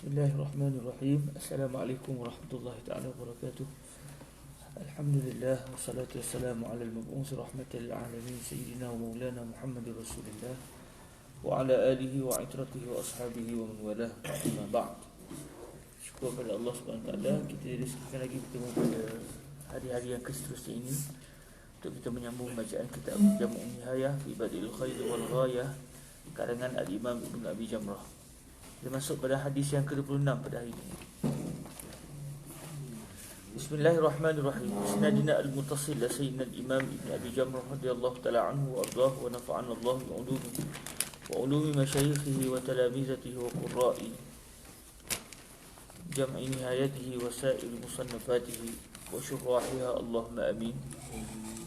Bismillahirrahmanirrahim. Assalamualaikum warahmatullahi ta'ala wabarakatuh. Alhamdulillah, wassalatu wassalamu ala al-mab'us rahmatan lil alamin sayyidina wa maulana Muhammadur Rasulullah wa ala alihi wa itratihi wa ashabihi wa man walah. Amma ba'd. Syukur kepada Allah Subhanahu wa taala, kita direzekikan lagi bertemu pada hari-hari yang seterusnya ini untuk kita menyambung bacaan kitab Jam'un Nihayah fi Badil Khair wal Ghayah karangan Al-Imam Ibn Abi Jamrah. Kita masuk pada hadis yang ke-26 pada hari ini. Bismillahirrahmanirrahim. Isnadina al-muttasil la sayyidina al-Imam Ibn Abi Jamrah radhiyallahu ta'ala anhu wa ardhahu wa nafa'ana Allah bi ulumi masyayikhihi wa talamizatihi wa qurra'i jam'i nihayatihi wa sa'ir musannafatihi wa syurrahiha Allahumma amin.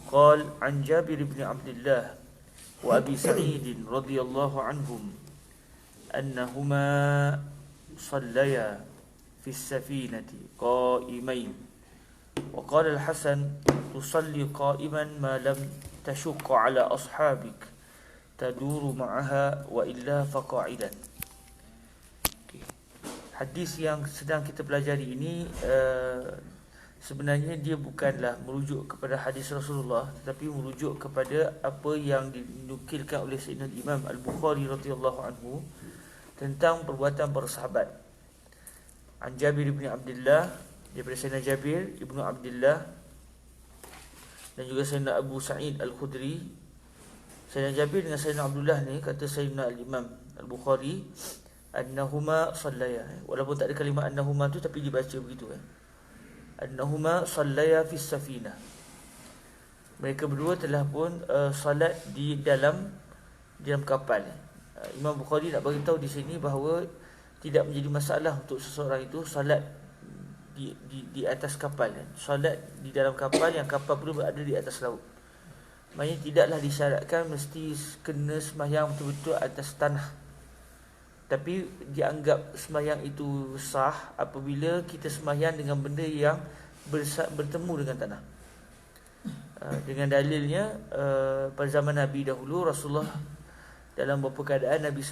Qala an Jabir ibn Abdullah wa Abi Sa'id radhiyallahu anhum أنهما صليا في السفينة قائمين وقال الحسن تصلي قائما ما لم تشق على أصحابك تدور معها وإلا فقاعدا. Hadis yang sedang kita pelajari ini sebenarnya dia bukanlah merujuk kepada hadis Rasulullah, tetapi merujuk kepada apa yang dinukilkan oleh Sayyidina Imam Al-Bukhari radhiyallahu anhu tentang perbuatan para sahabat. An Jabir ibn Abdullah, daripada Sayyidina Jabir ibn Abdullah dan juga Sayyidina Abu Sa'id Al-Khudri. Sayyidina Jabir dengan Sayyidina Abdullah ni, kata Sayyidina Al-Imam Al-Bukhari, annahuma sallaya. Walaupun tak ada kalimah annahuma tu, tapi dibaca begitu annahuma sallaya fis safinah. Mereka berdua telah pun salat di dalam kapal. Imam Bukhari nak beritahu di sini bahawa tidak menjadi masalah untuk seseorang itu salat di atas kapal. Salat di dalam kapal yang kapal pun berada di atas laut. Maksudnya tidaklah disyaratkan mesti kena sembahyang betul-betul atas tanah. Tapi dianggap sembahyang itu sah apabila kita sembahyang dengan benda yang bertemu dengan tanah. Dengan dalilnya pada zaman Nabi dahulu, Rasulullah dalam beberapa keadaan Nabi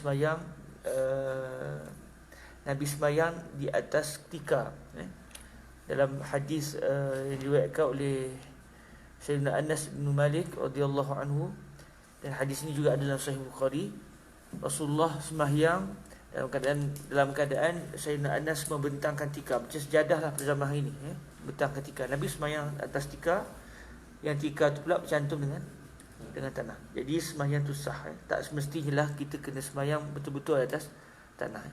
semayang di atas tikar. Dalam hadis yang diriwayatkan oleh Sayyidina Anas bin Malik radhiyallahu anhu, dan hadis ini juga ada dalam Sahih Bukhari, Rasulullah semayang dalam keadaan Sayyidina Anas membentangkan tikar, macam sejadah lah pada zaman hari ini, bentangkan tikar. Nabi semayang atas tikar, yang tikar tu pula bercantum dengan tanah. Jadi sembahyang tu sah. Tak semestinya lah kita kena sembahyang betul-betul atas tanah.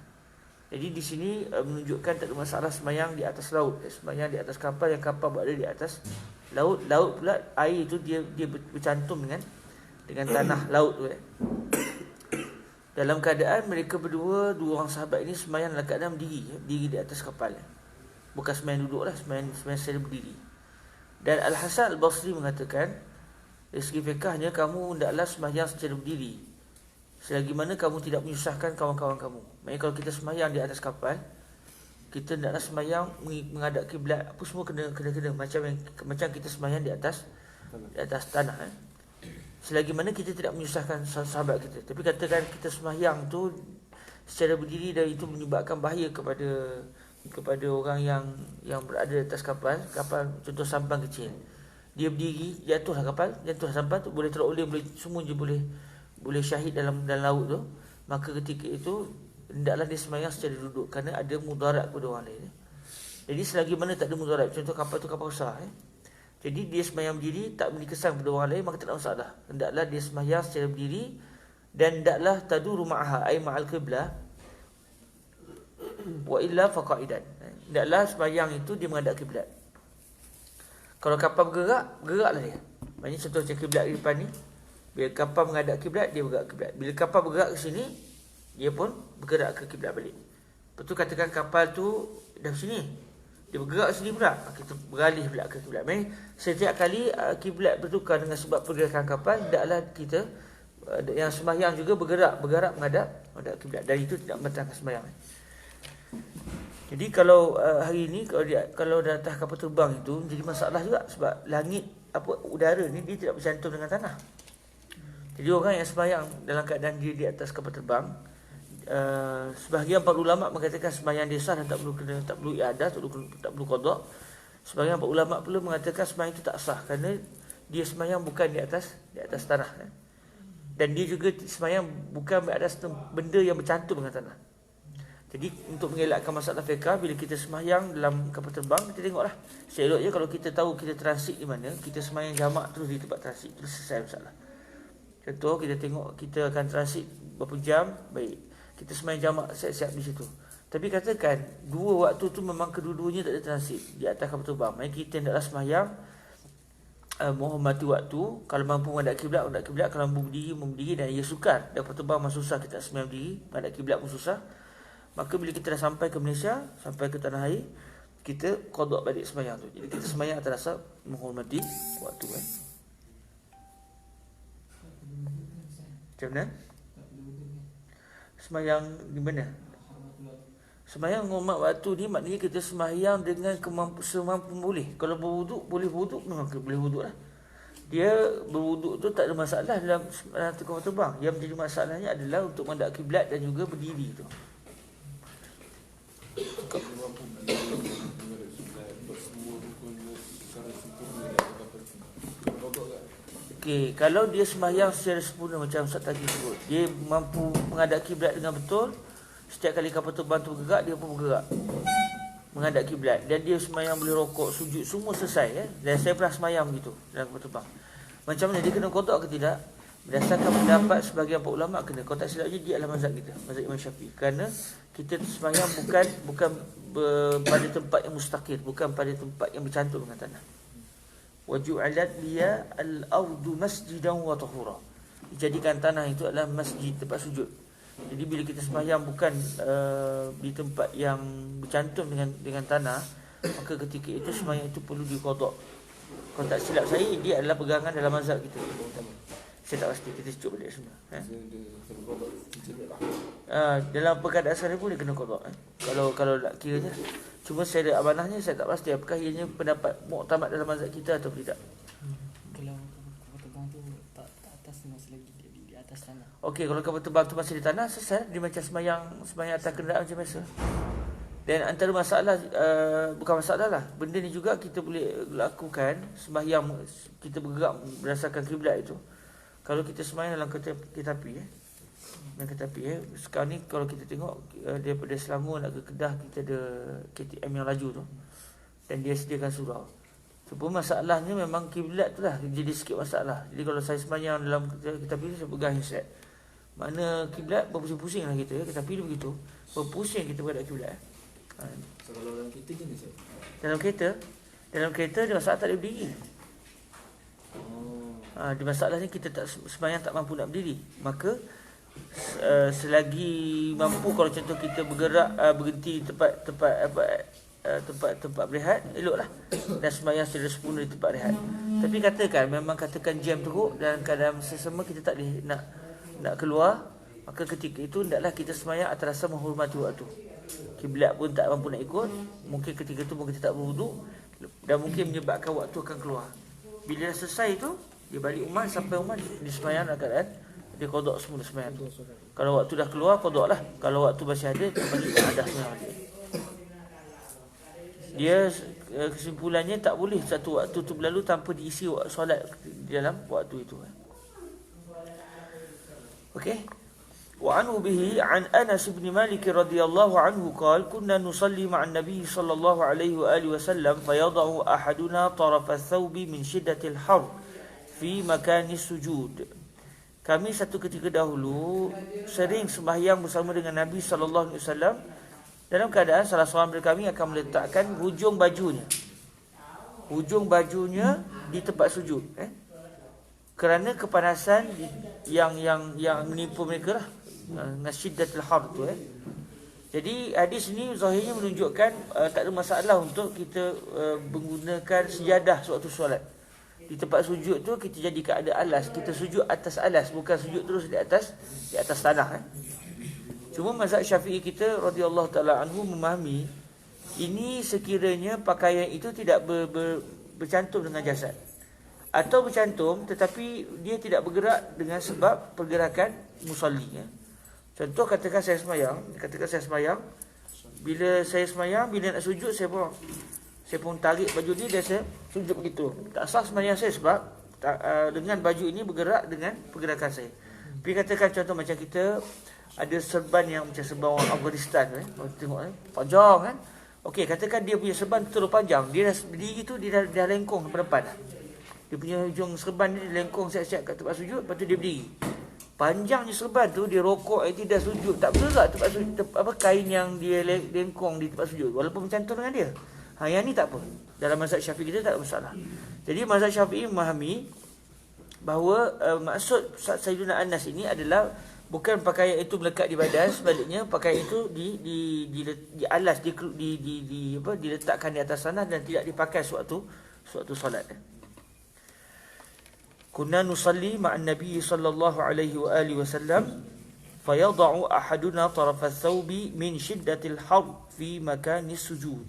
Jadi di sini menunjukkan tak ada masalah sembahyang di atas laut. Sembahyang di atas kapal, yang kapal berada di atas laut. Laut pula air tu dia bercantum dengan tanah laut tu. Dalam keadaan mereka berdua, dua orang sahabat ini sembahyang dalam keadaan berdiri di atas kapal. Bukan sembahyang duduk lah, sembahyang secara berdiri. Dan Al-Hasan Al-Basri mengatakan, dari segi fiqahnya, kamu hendaklah sembahyang secara berdiri selagi mana kamu tidak menyusahkan kawan-kawan kamu. Maksudnya kalau kita sembahyang di atas kapal, kita hendaklah sembahyang menghadap kiblat, apa semua kena macam kita sembahyang di atas tanah. Selagi mana kita tidak menyusahkan sahabat kita. Tapi katakan kita sembahyang tu secara berdiri, dan itu menyebabkan bahaya kepada orang yang berada di atas kapal contoh sampan kecil. Dia berdiri, jatuhlah sampan tu, boleh teroleh, semua je boleh syahid dalam laut tu. Maka ketika itu hendaklah dia sembahyang secara duduk, kerana ada mudarat kepada orang lain. Jadi selagi mana tak ada mudarat, contoh kapal tu kapal besar, jadi dia sembahyang berdiri, tak memberi kesan kepada orang lain, maka tak ada masalah. Hendaklah dia sembahyang secara berdiri, dan hendaklah taduru ma'aha ay ma'al qiblah wa illa faqaidan. Hendaklah sembahyang itu dia menghadap kiblat. Kalau kapal bergeraklah dia. Maksudnya contoh macam kiblat di depan ni, bila kapal menghadap kiblat, dia bergerak kiblat. Bila kapal bergerak ke sini, dia pun bergerak ke kiblat balik. Lepas tu katakan kapal tu dah sini, dia bergerak ke sini pula, kita beralih pula ke kiblat. Maksudnya setiap kali kiblat bertukar dengan sebab pergerakan kapal, hendaklah kita yang sembahyang juga bergerak menghadap kiblat. Dan itu tidak membatalkan sembahyang. Jadi kalau hari ini kalau di atas kapal terbang itu jadi masalah juga, sebab langit udara ni dia tidak bercantum dengan tanah. Jadi orang yang sembahyang dalam keadaan dia di atas kapal terbang, sebahagian para ulama mengatakan sembahyang dia sah dan tak perlu iadah, tak perlu qada. Sebahagian para ulama pula mengatakan sembahyang itu tak sah kerana dia sembahyang bukan di atas tanah. Dan dia juga sembahyang bukan di atas benda yang bercantum dengan tanah. Jadi untuk mengelakkan masalah fiqh, bila kita sembahyang dalam kapal terbang, kita tengoklah. Seeloknya kalau kita tahu kita transit di mana, kita sembahyang jamak terus di tempat transit, terus selesai masalah. Contoh, kita tengok kita akan transit berapa jam, baik, kita sembahyang jamak siap-siap di situ. Tapi katakan dua waktu tu memang kedua-duanya tak ada transit di atas kapal terbang, maka kita hendaklah sembahyang menghormati waktu. Kalau mampu menghadap kiblat, kalau mampu berdiri, dan ia sukar. Dan kapal terbang memang susah, kita tak sembahyang berdiri, menghadap kiblat pun susah. Maka bila kita dah sampai ke Malaysia, sampai ke tanah air, kita qada balik sembahyang tu. Jadi kita sembahyang atas dasar menghormati waktu. Macam mana? Sembahyang di mana? Sembahyang menghormat waktu ni maknanya kita sembahyang dengan semampu boleh. Kalau berwuduk, boleh berwuduk, memang boleh berwuduk lah. Dia berwuduk tu tak ada masalah dalam kapal terbang. Yang menjadi masalahnya adalah untuk menghadap kiblat dan juga berdiri tu. Okey, kalau dia sembahyang secara sempurna macam Ustaz tadi sebut, dia mampu menghadap kiblat dengan betul. Setiap kali kapal terbang tu bergerak, dia pun bergerak menghadap kiblat, dan dia sembahyang boleh rokok, sujud, semua selesai. Dan saya pernah sembahyang begitu dalam kapal terbang. Macam mana dia kena qada ke tidak? Berdasarkan pendapat sebahagian para ulama kena. Kalau tak silapnya dia adalah mazhab kita, mazhab Imam Syafi'i. Kerana kita sembahyang bukan pada tempat yang mustaqir, bukan pada tempat yang bercantum dengan tanah. Waju'alat liya al-ardu masjidan wa tahura. Dijadikan tanah itu adalah masjid, tempat sujud. Jadi bila kita sembahyang bukan di tempat yang bercantum dengan tanah, maka ketika itu sembahyang itu perlu diqada. Kalau tak silap saya, dia adalah pegangan dalam mazhab kita. Saya tak pasti, kita cucuk balik semua. Dalam perkataan saya pun dia kena qada. Kalau nak kiranya. Cuma saya ada amanahnya, saya tak pasti apakah ianya pendapat muktamad dalam mazhab kita atau tidak. Kalau kapal terbang tu tak atas, masih lagi di atas tanah. Okey, kalau kapal terbang tu masih di tanah, selesai. Dia macam sembahyang atas kenderaan macam biasa. Dan antara masalah, bukan masalah lah, benda ni juga kita boleh lakukan sembahyang, kita bergerak berdasarkan kiblat itu. Kalau kita sembahyang dalam kereta api, dalam kereta api, sekarang ni kalau kita tengok daripada Selangor nak ke Kedah, kita ada KTM yang laju tu, dan dia sediakan surau. Cuma masalahnya memang kiblat tu lah jadi sikit masalah. Jadi kalau saya sembahyang dalam kereta api, saya pegang handset, mana kiblat berpusing-pusing lah kita, kereta api dia begitu, berpusing kita berhadap kiblat. So kalau dalam kereta macam mana? Dalam kereta dia masalah tak boleh berdiri. Di masalahnya kita tak sembahyang tak mampu nak berdiri. Maka selagi mampu, kalau contoh kita bergerak, berhenti tempat berehat, eloklah, dan sembahyang secara sempurna di tempat rehat. Tapi katakan jam teruk dan keadaan sesama kita tak boleh nak keluar, maka ketika itu hendaklah kita sembahyang atas rasa menghormati waktu. Kiblat pun tak mampu nak ikut, mungkin ketika itu kita tak berwuduk, dan mungkin menyebabkan waktu akan keluar. Bila dah selesai itu, dia balik rumah, sampai rumah dia sembahyang dalam keadaan dia qada semula sembahyang tu. Kalau waktu dah keluar, qada lah. Kalau waktu masih ada, kembali ke adah sembahyang. Dia kesimpulannya tak boleh satu waktu tu berlalu tanpa diisi solat di dalam waktu itu. Okey. Wa anhu bihi an Anas bin Malik radhiyallahu anhu qala kunna nusalli ma'an nabiy sallallahu alaihi wa alihi wasallam fayadhu ahaduna taraf ath-thawbi min shiddatil har fi makani sujud. Kami satu ketika dahulu sering sembahyang bersama dengan Nabi sallallahu alaihi wasallam, dalam keadaan salah seorang dari kami akan meletakkan hujung bajunya di tempat sujud, kerana kepanasan yang menimpa mereka lah, nasyiddatul har tu. Jadi hadis ni zahirnya menunjukkan tak ada masalah untuk kita menggunakan sejadah sewaktu solat. Di tempat sujud tu kita jadikan ada alas, kita sujud atas alas, bukan sujud terus di atas tanah. Cuma mazhab Syafi'i kita radhiyallahu taala anhu memahami ini sekiranya pakaian itu tidak bercantum dengan jasad, atau bercantum tetapi dia tidak bergerak dengan sebab pergerakan musalli, Contoh katakan saya semayang, bila saya semayang, bila nak sujud saya pun tarik baju ni dan saya sujud begitu. Tak sah semayang saya sebab dengan baju ini bergerak dengan pergerakan saya. Tapi katakan contoh macam kita ada serban yang macam serban orang Afghanistan tengok panjang kan. Okey, katakan dia punya serban terlalu panjang, dia dah berdiri tu dia dah lengkung ke depan. Dia punya hujung serban ni lengkung siap-siap kat tempat sujud, lepas tu dia berdiri. Panjangnya serban tu dia rokok itu dah sujud, tak bergerak tempat sujud, kain yang dia lengkung di tempat sujud walaupun bercantum dengan dia. Yang ni tak apa. Dalam mazhab Syafi'i kita tak ada masalah. Jadi mazhab Syafi'i memahami bahawa maksud Sayyidina Anas ini adalah bukan pakaian itu melekat di badan, sebaliknya pakaian itu dialas, diletakkan di atas sana dan tidak dipakai suatu solat. Kunna nusalli ma'an Nabi sallallahu alaihi wa alihi wasallam fayada'u ahaduna taraf ath-thawbi min shiddatil har fi makanis sujud.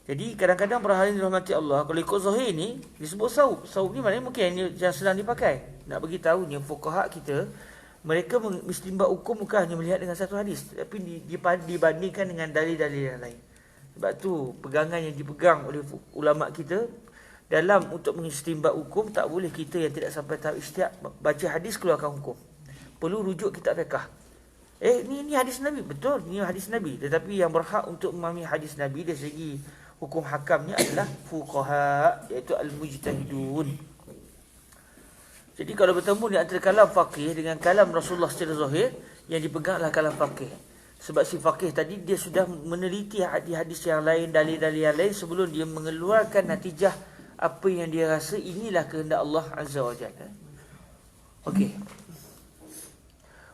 Jadi kadang-kadang para hadirin dirahmati Allah, kalau ikut zahir ni disebut saub. Saub ni maknanya mungkin yang sedang dipakai. Nak bagi tahunya fuqaha kita, mereka istinbat hukum bukan hanya melihat dengan satu hadis, tapi dibandingkan dengan dalil-dalil yang lain. Sebab tu pegangan yang dipegang oleh ulama kita dalam untuk mengistinbat hukum, tak boleh kita yang tidak sampai tahap ijtihad baca hadis keluarkan hukum. Perlu rujuk kitab fiqh. Ni hadis Nabi, betul, ni hadis Nabi. Tetapi yang berhak untuk memahami hadis Nabi dari segi hukum hakamnya adalah fuqaha, iaitu al-mujtahidun. Jadi kalau bertemu di antara kalam faqih dengan kalam Rasulullah secara zahir, yang dipeganglah kalam faqih. Sebab si faqih tadi dia sudah meneliti hadis yang lain, dalil-dalil yang lain sebelum dia mengeluarkan natijah apa yang dia rasa inilah kehendak Allah Azza wa Jalla. Okey.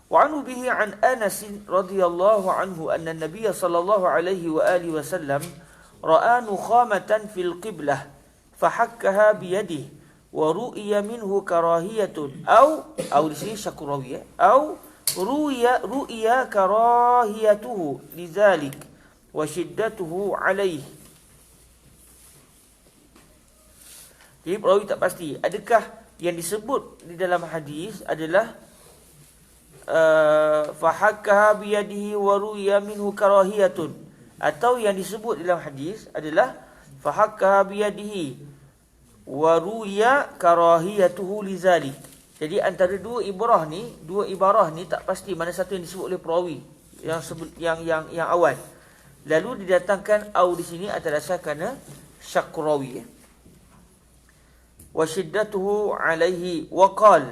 Wa anhu bihi an Anas radhiyallahu anhu anna an-nabiy sallallahu alaihi wa alihi wasallam ra'a nukhamatan fil qiblah fahakkaha bi yadihi wa ru'ya minhu karahiyatun au di sini syakurawi au ru'ya karahiyatuhu lidzalik wa shiddatuhu alaihi. Jadi perawi tak pasti adakah yang disebut di dalam hadis adalah fahakkaha bi yadihi wa ru'ya minhu karahiyatun, atau yang disebut dalam hadis adalah fahakkaha bi yadihi wa ruya karahiyatuhu lizalik. Jadi antara dua ibarah ni tak pasti mana satu yang disebut oleh perawi yang awal. Lalu didatangkan au di sini atas dasar kerana syak rawi. Wa shiddatuhu alaihi wa qal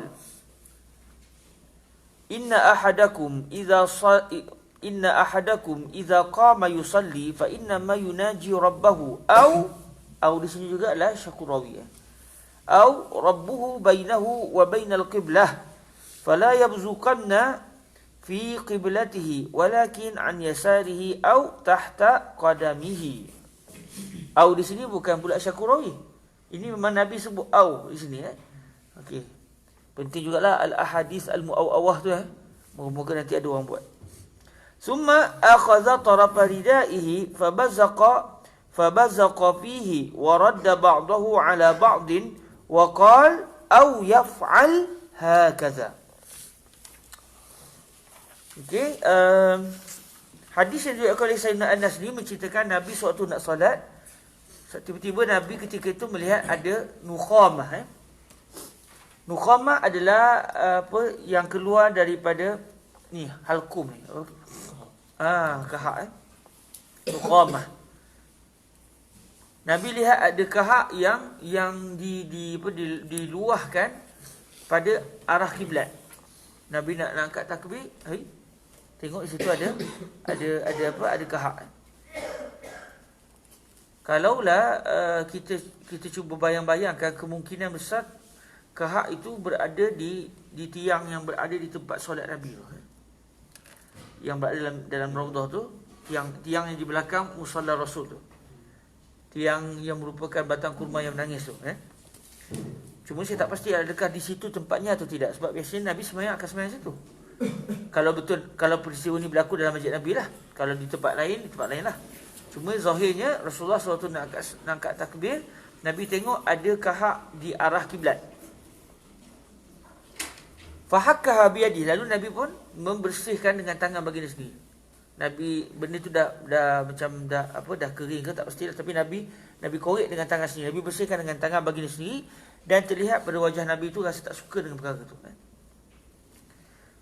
inna ahadakum idza qama yusalli fa inna ma yunaji rabbahu au di sini juga adalah syakurawi. Au rabbuhu bainahu wa bainal qiblah fala yabzuqanna fi qiblatihi walakin an yasarihi au tahta qadamihi. Au di sini bukan pula syakurawi. Ini memang Nabi sebut au di sini Okey. Penting jugalah al-ahadis al-muawwah tu Moga-moga nanti ada orang buat. Summa akhadha tarafa ridaihi fabazaqa fihi wa radda ba'dahu ala ba'din wa qala aw yaf'al hakaza. Okey, hadis yang diriwayatkan oleh Sayyidina Anas ni menceritakan Nabi sewaktu nak solat, tiba-tiba Nabi ketika itu melihat ada nukhamah. Nukhamah adalah yang keluar daripada ni halkum ni. Kahak nukhamah. Nabi lihat ada kahak yang diluahkan pada arah kiblat. Nabi nak angkat takbir, tengok di situ ada kahak. Kalaulah kita cuba bayang-bayangkan, kemungkinan besar kahak itu berada di tiang yang berada di tempat solat Nabi tu. Yang berada dalam raudhah tu, tiang yang di belakang musalla Rasul tu. Tiang yang merupakan batang kurma yang menangis tu. Cuma saya tak pasti adakah di situ tempatnya atau tidak. Sebab biasanya Nabi sembahyang akan sembahyang situ. Kalau peristiwa ni berlaku dalam masjid Nabi lah. Kalau di tempat lain lah. Cuma zahirnya Rasulullah SAW nak angkat takbir, Nabi tengok ada kahak di arah kiblat. Fahakkaha biyadi, lalu Nabi pun membersihkan dengan tangan baginda sendiri. Nabi benda tu dah macam dah kering ke tak pasti, tapi Nabi korek dengan tangan sendiri. Nabi bersihkan dengan tangan baginda sendiri dan terlihat pada wajah Nabi itu rasa tak suka dengan perkara itu.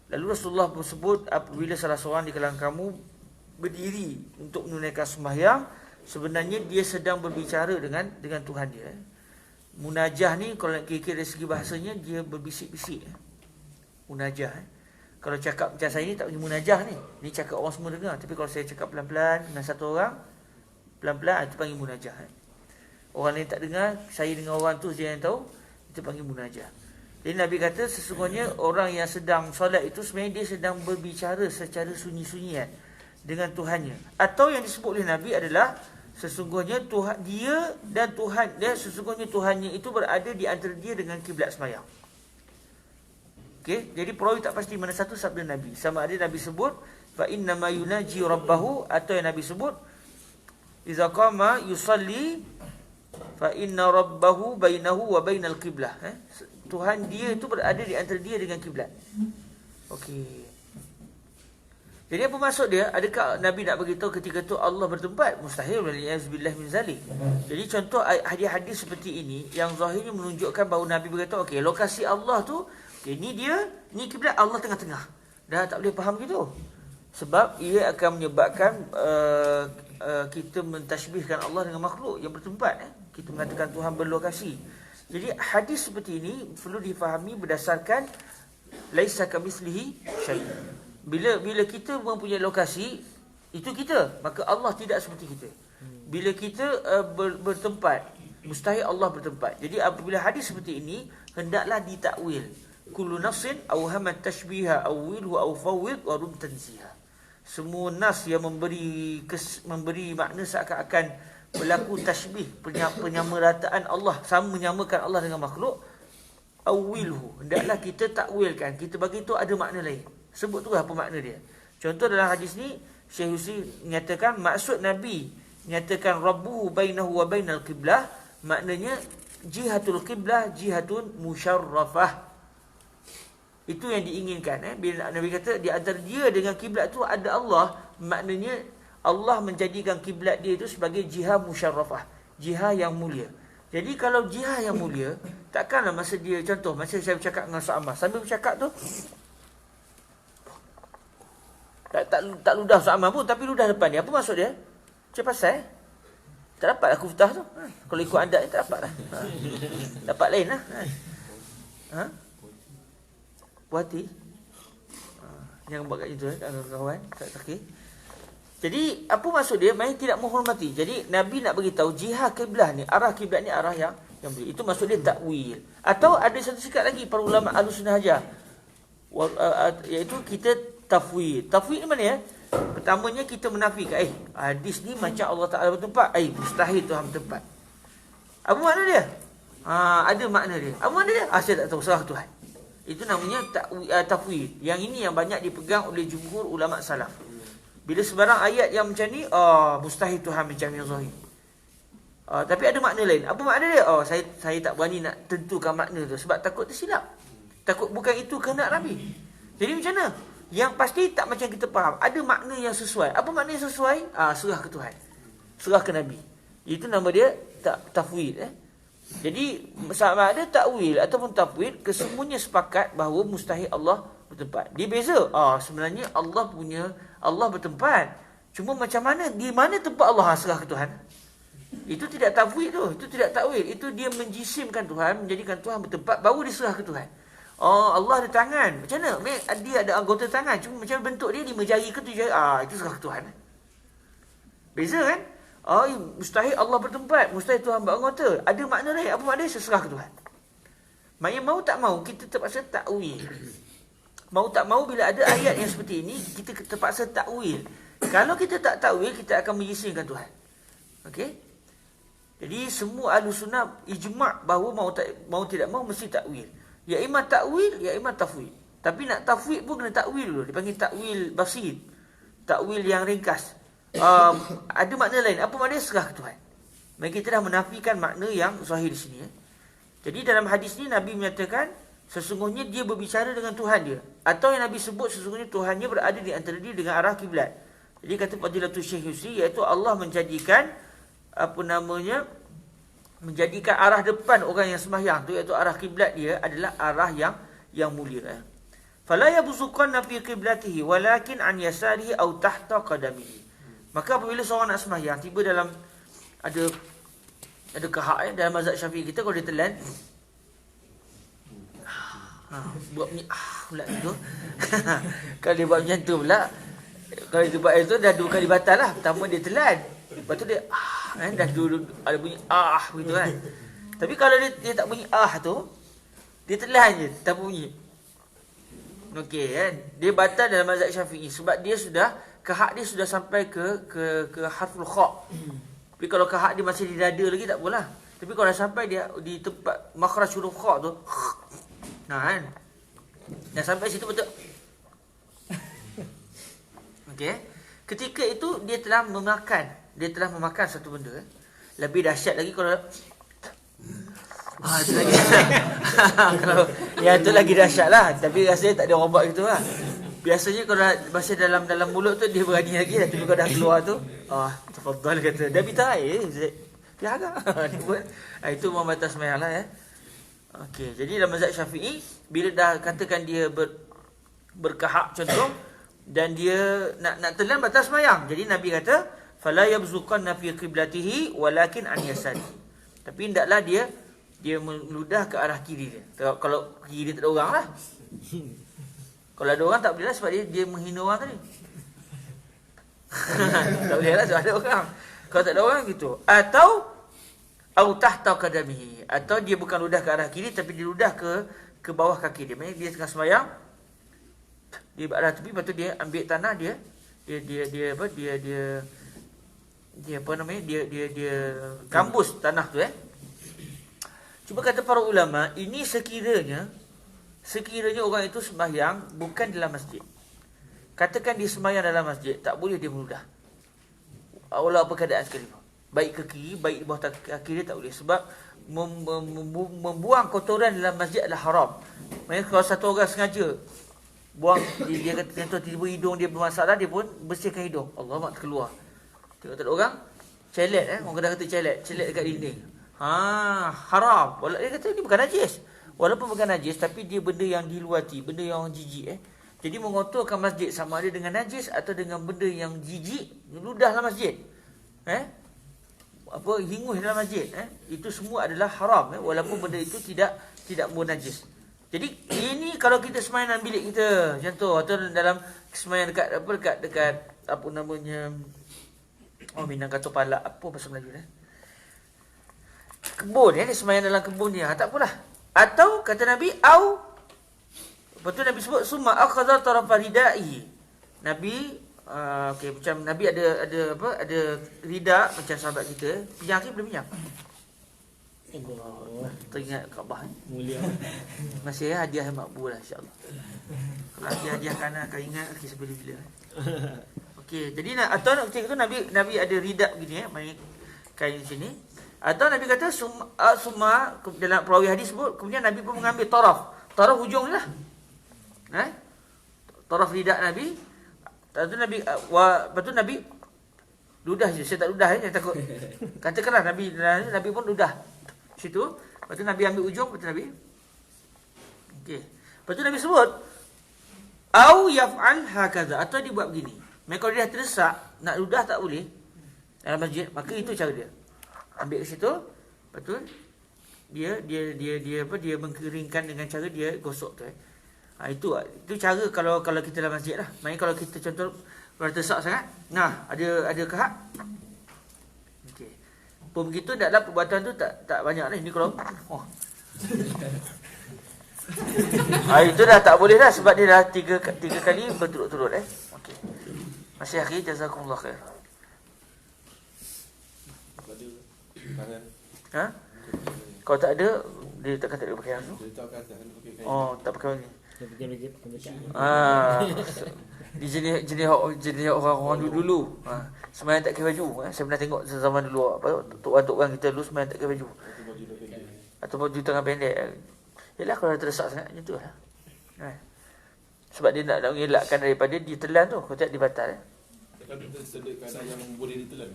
Lalu Rasulullah pun sebut, apabila salah seorang di kalangan kamu berdiri untuk menunaikan sembahyang, sebenarnya dia sedang berbicara dengan Tuhan dia. Munajah ni kalau nak kira-kira dari segi bahasanya, dia berbisik-bisik. Munajah. Kalau cakap macam saya ni tak panggil munajah ni. Ni cakap orang semua dengar. Tapi kalau saya cakap pelan-pelan dengan satu orang, pelan-pelan, itu panggil munajah. Orang lain tak dengar, saya dengan orang tu dia yang tahu, itu panggil munajah. Jadi Nabi kata sesungguhnya orang yang sedang solat itu sebenarnya dia sedang berbicara secara sunyi-sunyian dengan Tuhannya. Atau yang disebut oleh Nabi adalah sesungguhnya Tuhan dia dan Tuhan dia, sesungguhnya Tuhannya itu berada di antara dia dengan kiblat sembahyang. Okey, jadi perawi tak pasti mana satu sabda Nabi. Sama ada Nabi sebut fa inna ma yunaji rabbahu, atau yang Nabi sebut iza qama yusalli fa inna rabbahu bainahu wa bainal qiblah. Tuhan dia itu berada di antara dia dengan kiblat. Okey. Jadi apa maksud dia? Adakah Nabi nak beritahu ketika tu Allah bertempat? Mustahil, waliyazbillah min zalik. Jadi contoh hadis-hadis seperti ini yang zahirnya menunjukkan bahawa Nabi berkata, okey, lokasi Allah tu, okey, ni dia, ni kiblat, Allah tengah-tengah. Dah tak boleh faham gitu. Sebab ia akan menyebabkan kita mentashbihkan Allah dengan makhluk yang bertempat. Kita mengatakan Tuhan berlokasi. Jadi hadis seperti ini perlu difahami berdasarkan laisa kamitslihi syai'. Bila kita mempunyai lokasi, itu kita, maka Allah tidak seperti kita. Bila kita bertempat, mustahil Allah bertempat. Jadi apabila hadis seperti ini, hendaklah ditakwil. Kullu nafsin awhamat tashbiha awwilhu aw fawwid wa rum tanziha. Semua nas yang memberi makna seakan-akan berlaku tashbih, penyamarataan Allah, sama menyamakan Allah dengan makhluk, awwilhu, hendaklah kita takwilkan, kita bagi itu ada makna lain. Sebut tu apa makna dia. Contoh dalam hadis ni Syekh Husi menyatakan maksud Nabi menyatakan rabbuhu bainahu wa bainal qiblah, maknanya jihatul qiblah jihatun musyarrafah. Itu yang diinginkan. Bila Nabi kata di antara dia dengan kiblat tu ada Allah, maknanya Allah menjadikan kiblat dia itu sebagai jihah musyarrafah, jihah yang mulia. Jadi kalau jihah yang mulia, takkanlah masa dia, contoh masa saya bercakap dengan Ustaz Ammar, sambil bercakap tu tak ludah Ustaz Ammar pun, tapi ludah depan dia. Apa maksud dia? Macam pasal tak dapat aku futah tu. Kalau ikut adat ni tak dapat lah. Dapat lain lah. Puas hati. Jangan buat kat situ kawan-kawan. Okay. Jadi apa maksud dia? Main tidak menghormati. Jadi Nabi nak beritahu jihad kiblah ni, arah kiblat ni arah yang boleh. Itu maksud dia takwil. Atau ada satu sikap lagi para ulama Ahlussunnah ajar, iaitu kita tafwid. Tafwid ni mana ya? Pertamanya kita menafikan, hadis ni macam Allah Ta'ala bertempat, mustahil Tuhan bertempat. Apa makna dia? Ada makna dia. Apa makna dia? Saya tak tahu, salah Tuhan. Itu namanya tafwid. Yang ini yang banyak dipegang oleh jumhur ulama salaf. Bila sebarang ayat yang macam ni, mustahil Tuhan macam yang zahir. Tapi ada makna lain. Apa makna dia? Saya tak berani nak tentukan makna tu sebab takut tersilap. Takut bukan itu kehendak Nabi. Jadi macam mana? Yang pasti tak macam kita faham. Ada makna yang sesuai. Apa makna yang sesuai? Serah ke Tuhan. Serah ke Nabi. Itu nama dia tafwid. Jadi sama ada takwil ataupun tafwid, kesemuanya sepakat bahawa mustahil Allah bertempat. Dia beza. Sebenarnya Allah bertempat. Cuma macam mana, di mana tempat Allah, serah ke Tuhan. Itu tidak tafwid tu. Itu tidak takwil. Itu dia menjisimkan Tuhan, menjadikan Tuhan bertempat, baru diserah ke Tuhan. Allah ada tangan. Macam mana? Dia ada anggota tangan. Cuma macam bentuk dia 5 jari ke 7 jari. Itu serah ke Tuhan. Beza kan? Mustahil Allah bertempat, mustahil Tuhan beranggota. Ada makna lain. Apa makna? Seserah ke Tuhan. Maknanya mau tak mau kita terpaksa takwil. Mau tak mau bila ada ayat yang seperti ini, kita terpaksa takwil. Kalau kita tak takwil, kita akan menyingsingkan Tuhan. Okey? Jadi semua Ahlussunnah ijma' bahawa mau tidak mau mesti takwil. Ya imam takwil, ya imam tafwid. Tapi nak tafwid pun kena takwil dulu. Dipanggil takwil basit. Takwil yang ringkas. Ada makna lain. Apa makna? Serah ke Tuhan. Maka kita dah menafikan makna yang zahir di sini. Jadi dalam hadis ni Nabi menyatakan sesungguhnya dia berbicara dengan Tuhan dia. Atau yang Nabi sebut sesungguhnya Tuhannya berada di antara dia dengan arah kiblat. Jadi kata Fadilatul Syekh Yusri, iaitu Allah menjadikan menjadikan arah depan orang yang sembahyang tu, iaitu arah kiblat dia adalah arah yang mulia. Fala yabzuqanna fi qiblatihi walakin an yasarihi aw tahta qadamihi. Maka apabila seorang nak sembahyang tiba dalam ada kahak dalam mazhab Syafi'i kita, kalau dia telan buat bunyi pula tu. Kalau dia buat macam tu pula, kalau dia buat itu dah 2 kali batal lah. Pertama dia telan, lepas tu dia dah dulu ada bunyi begitu kan. Tapi kalau dia tak bunyi tu, dia telan je tak bunyi. Okey kan, dia batal dalam mazhab Syafi'i sebab dia sudah kahak dia sudah sampai ke harful kha. Tapi kalau kahak dia masih di dada lagi tak apalah. Tapi kalau dah sampai dia di tempat makhraj huruf kha tu, kan, dah sampai situ betul. Okey, ketika itu dia telah memakan satu benda. Lebih dahsyat lagi kalau itu lagi. Kalau yang tu lagi dahsyat lah. Tapi rasanya tak ada orang buat gitu lah. Biasanya kalau masih dalam mulut tu dia berani lagi. Tapi kalau dah keluar tu, tafadhal kata, dah minta air. Dia agak. Itu membatas sembahyang lah. Okey, jadi dalam mazhab Syafi'i, bila dah katakan dia berkahak contoh, dan dia nak telan batas sembahyang. Jadi Nabi kata, fala yabzuqanna fi qiblatihi walakin an yasari. Tapi hendaklah dia meludah ke arah kiri dia. Kalau kiri dia tak ada orang lah. Kalau ada orang tak boleh lah sebab dia menghina orang tadi. Tak boleh lah sebab ada orang. Kalau tak ada orang gitu. Atau au tahta qadamihi, atau dia bukan ludah ke arah kiri tapi dia ludah ke bawah kaki dia. Maksudnya dia tengah sembahyang, dia berada tepi, lepas tu dia ambil tanah dia gambus tanah tu. Cuba kata para ulama, ini sekiranya orang itu sembahyang bukan dalam masjid. Katakan dia sembahyang dalam masjid, tak boleh dia meludah. Walau apa keadaan sekalipun. Baik ke kiri, baik di bawah kaki dia tak boleh. Sebab membuang kotoran dalam masjid adalah haram. Maksudnya kalau satu orang sengaja buang, dia kata tiba-tiba hidung dia bermasalah, dia pun bersihkan hidung. Allah mak terkeluar. Tengok tak ada orang celet, orang kata celet dekat dinding. Haram. Walau dia kata ni bukan najis. Walaupun bukan najis, tapi dia benda yang diluati, benda yang jijik. Jadi mengotorkan masjid sama ada dengan najis atau dengan benda yang jijik, ludahlah masjid. Hingus dalam masjid. Itu semua adalah haram. Walaupun benda itu tidak najis. Jadi ini kalau kita sembahyang dalam bilik kita, contoh, atau dalam sembahyang dekat apa namanya, Minang kata palak, apa bahasa Melayu ni? Kebun dia sembahyang dalam kebun dia, tak apalah. Atau kata Nabi, lepas tu Nabi sebut summa akhadha tarafa ridai. Nabi macam Nabi ada rida macam sahabat kita, pinjam ke belum pinjam? Allah, teringat Kaabah mulia. Masih hadiah yang makbul lah, insya-Allah. Kalau hadiah kanan akan ingat sebelum bila. Okey, jadi atau ketika itu Nabi ada rida begini, main kain sini. Atau Nabi kata summa dalam perawi hadis sebut, kemudian Nabi pun mengambil taraf hujung ni lah. Taraf rida Nabi. Lepas tu Nabi ludah je. Saya tak ludah saya takut. Katakanlah Nabi pun ludah situ. Lepas tu Nabi ambil ujung, lepas tu Nabi. Okey. Lepas tu Nabi sebut au yaf'al hakaza, atau dia buat begini. Mereka kalau dia dah terdesak nak ludah tak boleh dalam masjid, maka itu cara dia. Ambil ke situ, lepas tu dia mengkeringkan dengan cara dia gosok tu. Itu cara kalau kita dalam masjid lah. Maksudnya kalau kita contoh kalau terdesak sangat, ada kahak. Okey. Pun begitu dalam perbuatan tu tak banyak lah. Ini kalau itu dah tak boleh dah sebab dia dah tiga kali berturut-turut. Okey. Masih akhi, jazakumullah khair. Kalau tak ada, dia takkan tak ada pakai tu. Tak pakai ni. Jenis orang dulu. Sembahyang tak pakai baju. Saya pernah tengok zaman dulu tok orang kita dulu sembahyang tak pakai baju. Atau baju tangan pendek. Yalah kalau terdesak sangat macam tu lah. Sebab dia nak mengelakkan daripada ditelan tu. Kalau tak dia batal. Kalau kita sedia keadaan yang boleh ditelan.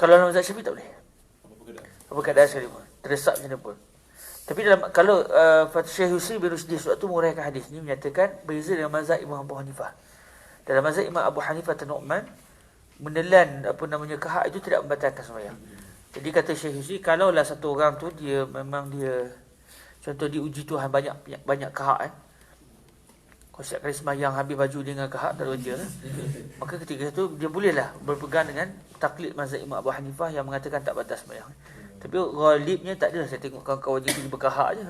Kalau dalam mazhab Syafi'i tak boleh. Apa keadaan? Apa keadaan sekalipun. Terdesak macam mana pun. Tapi dalam kalau Syekh Husni bin Rusdi waktu menguraikan hadis ni menyatakan beza dengan mazhab Imam Abu Hanifah. Dalam mazhab Imam Abu Hanifah Nu'man, menelan kehak itu tidak membatalkan sembahyang. Jadi kata Syekh Husni, kalaulah satu orang tu dia memang dia contoh diuji Tuhan banyak kehak Kau setiap kali sembahyang habis baju dia dengan kehak tak ada kerja maka ketika itu dia bolehlah berpegang dengan taklid mazhab Imam Abu Hanifah yang mengatakan tak batal sembahyang. Tapi ghalibnya tak ada. Saya tengok kawan-kawan dia pergi berkahak je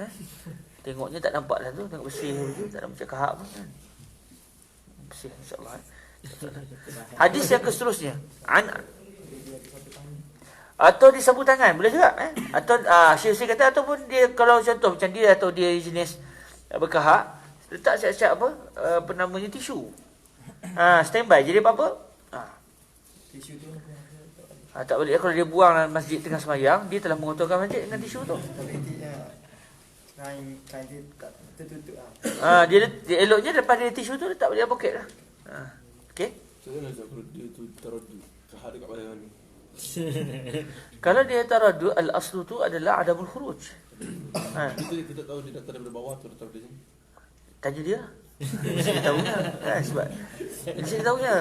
Tengoknya tak nampak lah tu. Tengok bersih je, tak ada macam kahak pun bersih insyaAllah Hadis yang seterusnya atau disabut tangan boleh juga atau Syekh kata ataupun dia kalau contoh macam dia atau dia jenis berkahak letak siap-siap tisu standby jadi apa Tisu tu tak boleh kalau dia buang dalam masjid tengah sembahyang dia telah mengotorkan masjid dengan tisu tu tapi dia kain dia tak tertutup dia eloknya lepas dia tisu tu letak dalam poket lah okey Macam mana kalau dia tu taruh kehak dekat badan ni? Kalau dia taraddu al-aslu tu adalah adamul khuruj. Kita tahu dia datang daripada bawah tu taruh di sini. Tanya dia. Saya tahunya. Sebab saya tahunya.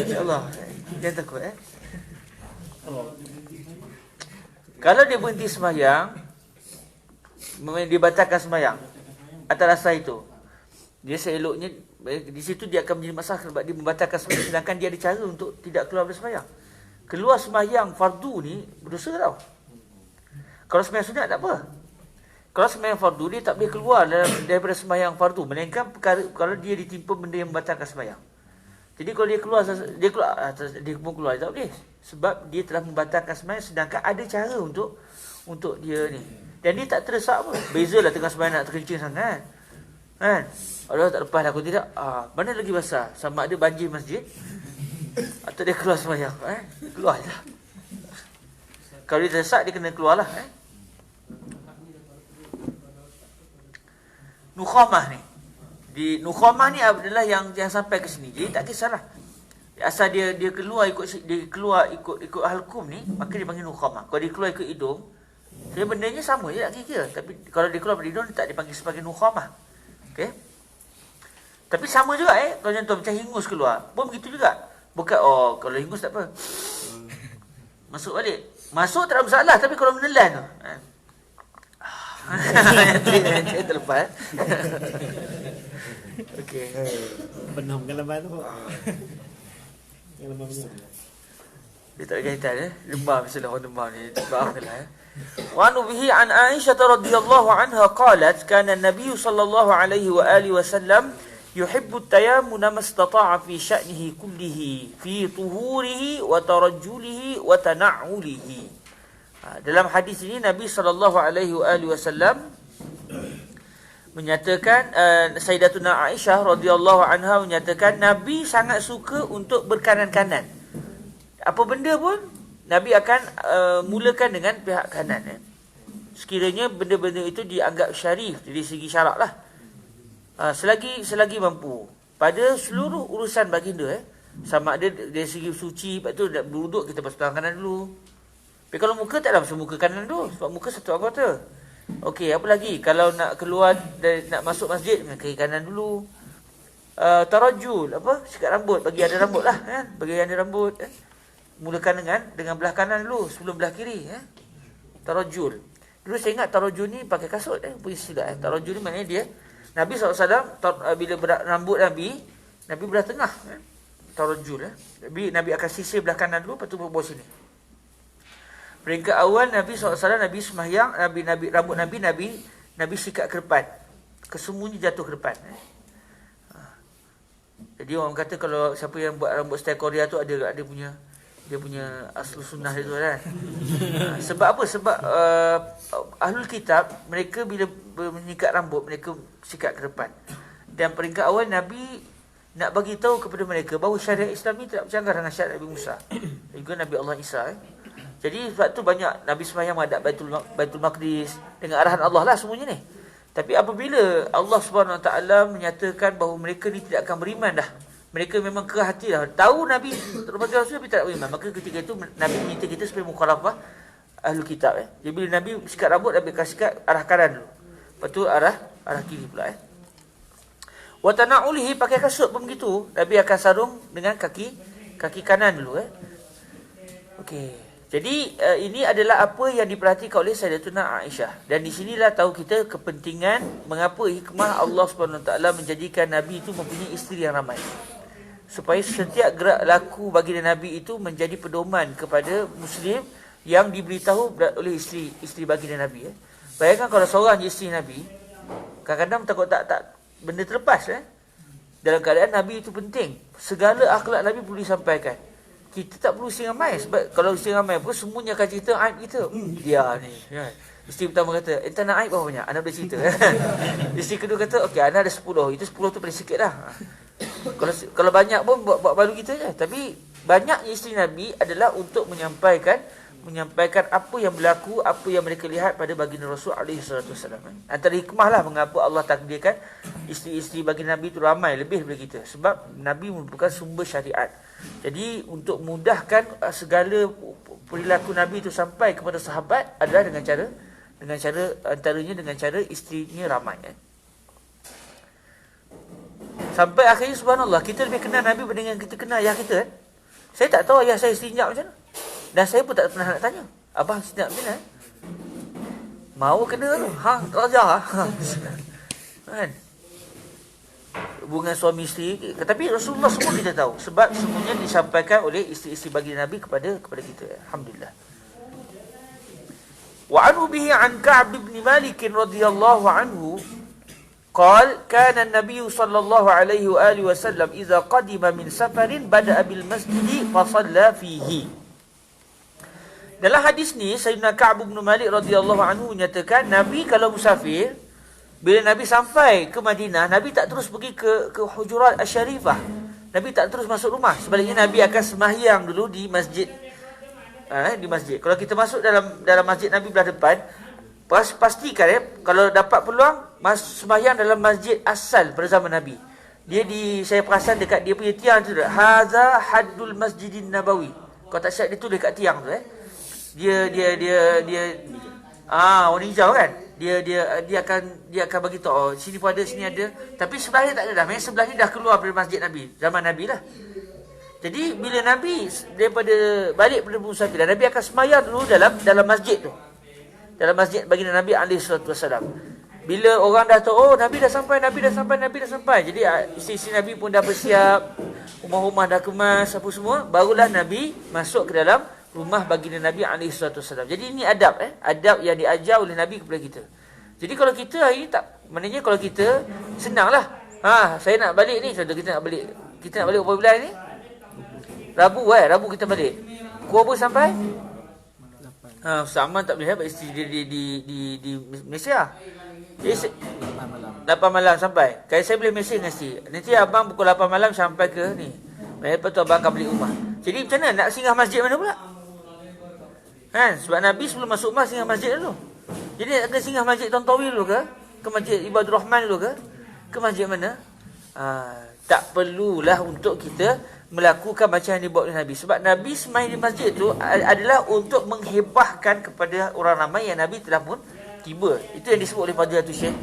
Insya-Allah. Jangan takut Kalau dia berhenti sembahyang, dia batalkan sembahyang atas rasa itu. Dia seeloknya di situ dia akan menjadi masalah sebab dia membatalkan sembahyang sedangkan dia ada cara untuk tidak keluar dari sembahyang. Keluar sembahyang fardu ni berdosa tau. Kalau sembahyang sunat tak apa. Kalau sembahyang fardu dia tak boleh keluar daripada sembahyang fardu melainkan perkara kalau dia ditimpa benda yang membatalkan sembahyang. Jadi kalau dia keluar dia tak boleh sebab dia telah membatalkan sembahyang sedangkan ada cara untuk dia ni. Dan dia tak terdesak pun. Bezalah tengah sembahyang nak terkencing sangat. Allah tak lepas aku tidak. Mana lagi basah? Sama ada banjir masjid atau dia keluar sembahyang keluar je. Kalau dia terdesak dia kena keluar lah Nukhamah ni Nukhamah ni adalah yang sampai ke sini. Jadi tak kisahlah asal dia keluar ikut halkum ni maka dia panggil nukhamah. Kalau dia keluar ikut hidung dia bendanya sama je tak kira. Tapi kalau dia keluar dari hidung dia tak dipanggil sebagai nukhamah. Okey. Tapi sama juga kalau contoh macam hingus keluar pun begitu juga. Bukan kalau hingus tak apa. Masuk balik. Masuk tak ada masalah tapi kalau menelan tu. Saya terlepas. Okey. Benam kelebat tu. Kelebat besar. Dia tak ada kaitan demam misalnya orang demam ni. Maafkanlah Wa bihi an Aisyah radhiyallahu anha qalat kana an-nabiy sallallahu alaihi wa alihi wasallam yuhibbu at-tayammuna mastata'a fi sya'nihi kullihi fi tuhurihi wa tarajjulihi wa tana'ulihi. Dalam hadis ini Nabi sallallahu alaihi wasallam menyatakan Sayyidatuna Aisyah radhiyallahu anha menyatakan Nabi sangat suka untuk berkanan-kanan. Apa benda pun Nabi akan mulakan dengan pihak kanan sekiranya benda-benda itu dianggap syarif dari segi syarak lah. Selagi mampu pada seluruh urusan baginda sama ada dari segi suci, lepas tu berwuduk kita basuh tangan kanan dulu. Tapi kalau muka tak ada basuh muka kanan dulu sebab muka satu anggota. Okey, apa lagi kalau nak keluar nak masuk masjid dengan kaki kanan dulu. Tarajul sikat rambut bagi ada rambut lah bagi yang ada rambut mulakan dengan belah kanan dulu sebelum belah kiri tarajul. Dulu saya ingat tarajul ni pakai kasut punya istilah tarajul ni maknanya dia Nabi SAW bila rambut Nabi belah tengah tarajul Nabi akan sisir belah kanan dulu lepas tu bawah sini. Peringkat awal Nabi SAW Nabi sembahyang rambut Nabi sikat ke depan kesemuanya jatuh ke depan. Jadi orang kata kalau siapa yang buat rambut style Korea tu ada dia punya asal sunnah itu kan. Sebab apa? Sebab ahlul kitab mereka bila menyikat rambut mereka sikat ke depan. Dan peringkat awal Nabi nak bagi tahu kepada mereka bahawa syariat Islam ni tidak bercanggah dengan syariat Nabi Musa. Juga Nabi Allah Isa. Jadi sebab tu banyak Nabi sembahyang menghadap Baitul Maqdis dengan arahan Allah lah semuanya ni. Tapi apabila Allah Subhanahu Wa Taala menyatakan bahawa mereka ni tidak akan beriman dah, mereka memang keras hati dah, tahu Nabi Rasul tapi tak beriman, maka ketika itu Nabi minta kita supaya mukhalafah Ahlul Kitab. Jadi bila Nabi sikat rambut, Nabi akan sikat arah kanan dulu, lepas tu arah kiri pula. Wa tana'ulihi, pakai kasut pun begitu, Nabi akan sarung dengan kaki kanan dulu. Okey. Jadi ini adalah apa yang diperhatikan oleh Sayyidatuna Aisyah. Dan di sinilah tahu kita kepentingan mengapa hikmah Allah Subhanahu Wa Taala menjadikan Nabi itu mempunyai isteri yang ramai. Supaya setiap gerak laku baginda Nabi itu menjadi pedoman kepada Muslim yang diberitahu oleh isteri baginda Nabi. Bayangkan kalau seorang je isteri Nabi, kadang-kadang takut tak benda terlepas. Dalam keadaan Nabi itu penting, segala akhlak Nabi perlu disampaikan. Kita tak perlu isteri ramai, sebab kalau isteri ramai pun semuanya akan cerita aib kita. Dia ni kan. Isteri pertama kata, "Entah nak aib berapa banyak?" Anak boleh cerita. Isteri kedua kata, "Okey, anak ada 10. Itu 10 tu paling sikit dah." Kalau banyak pun buat malu kita je. Tapi banyaknya isteri Nabi adalah untuk menyampaikan apa yang berlaku, apa yang mereka lihat pada baginda Rasul alaihi salatu wasallam. Antara hikmahlah mengapa Allah takdirkan isteri-isteri baginda Nabi itu ramai lebih daripada kita, sebab Nabi merupakan sumber syariat. Jadi untuk mudahkan segala perilaku Nabi itu sampai kepada sahabat adalah dengan cara antaranya dengan cara isterinya ramai. Sampai akhirnya subhanallah, kita lebih kenal Nabi berbanding kita kenal ayah kita. Saya tak tahu ayah saya setinjak macam mana. Dan saya pun tak pernah nak tanya, "Abang setinjak macam mana?" Mau kena tu. Raja. Kan? Hubungan suami isteri. Tapi Rasulullah semua kita tahu, sebab semuanya disampaikan oleh isteri-isteri baginda Nabi kepada kita. Alhamdulillah. Wa anhu bihi an Ka'b bin Malik radhiyallahu anhu قال كان النبي صلى الله عليه وآله وسلم إذا قدم من سفر بدأ بالمسجد فصلى فيه. Dalam hadis ni Sayyidina Ka'b bin Malik radhiyallahu anhu menyatakan Nabi kalau musafir, bila Nabi sampai ke Madinah, Nabi tak terus pergi ke Hujurat Asy-Syarifah. Nabi tak terus masuk rumah. Sebaliknya Nabi akan sembahyang dulu di masjid. Di masjid. Kalau kita masuk dalam masjid Nabi belah depan, pastikan kalau dapat peluang sembahyang dalam masjid asal pada zaman Nabi. Saya perasan dekat dia punya tiang tu, haza haddul masjidin nabawi. Kalau tak silap dia tulis dekat tiang tu. Dia warna hijau kan. Dia akan bagi tahu, sini pun ada, sini ada. Tapi sebelah ni tak ada dah. Memang sebelah ni dah keluar dari masjid Nabi, zaman Nabi lah. Jadi bila Nabi balik pada musafir, Nabi akan sembahyang dulu dalam masjid tu. Dalam masjid baginda Nabi alaihi salatu wasallam. Bila orang dah tahu, Nabi dah sampai. Jadi isteri Nabi pun dah bersiap, rumah-rumah dah kemas, apa semua, barulah Nabi masuk ke dalam rumah baginda Nabi alaihi salatu wasallam. Jadi ini adab adab yang diajar oleh Nabi kepada kita. Jadi kalau kita hari ni tak, maknanya kalau kita senanglah. Saya nak balik ni, contoh kita nak balik berapa bulan ni? Rabu kita balik. Pukul berapa sampai? Sama tak boleh isteri di Malaysia. Jadi 8 malam sampai. Kalau saya boleh mesej dengan isteri, nanti abang pukul 8 malam sampai ke ni. Lepas tu abang akan balik rumah. Jadi macam mana nak singgah masjid mana pula? Sebab Nabi sebelum masuk rumah singgah masjid dulu. Jadi nak kena singgah masjid Tantawi dulu ke? Ke masjid Ibadur Rahman dulu ke? Ke masjid mana? Tak perlulah untuk kita melakukan macam yang dibuat oleh Nabi. Sebab Nabi sembahyang di masjid tu adalah untuk menghebahkan kepada orang ramai yang Nabi telah pun tiba. Itu yang disebut oleh Fadilatul Syekh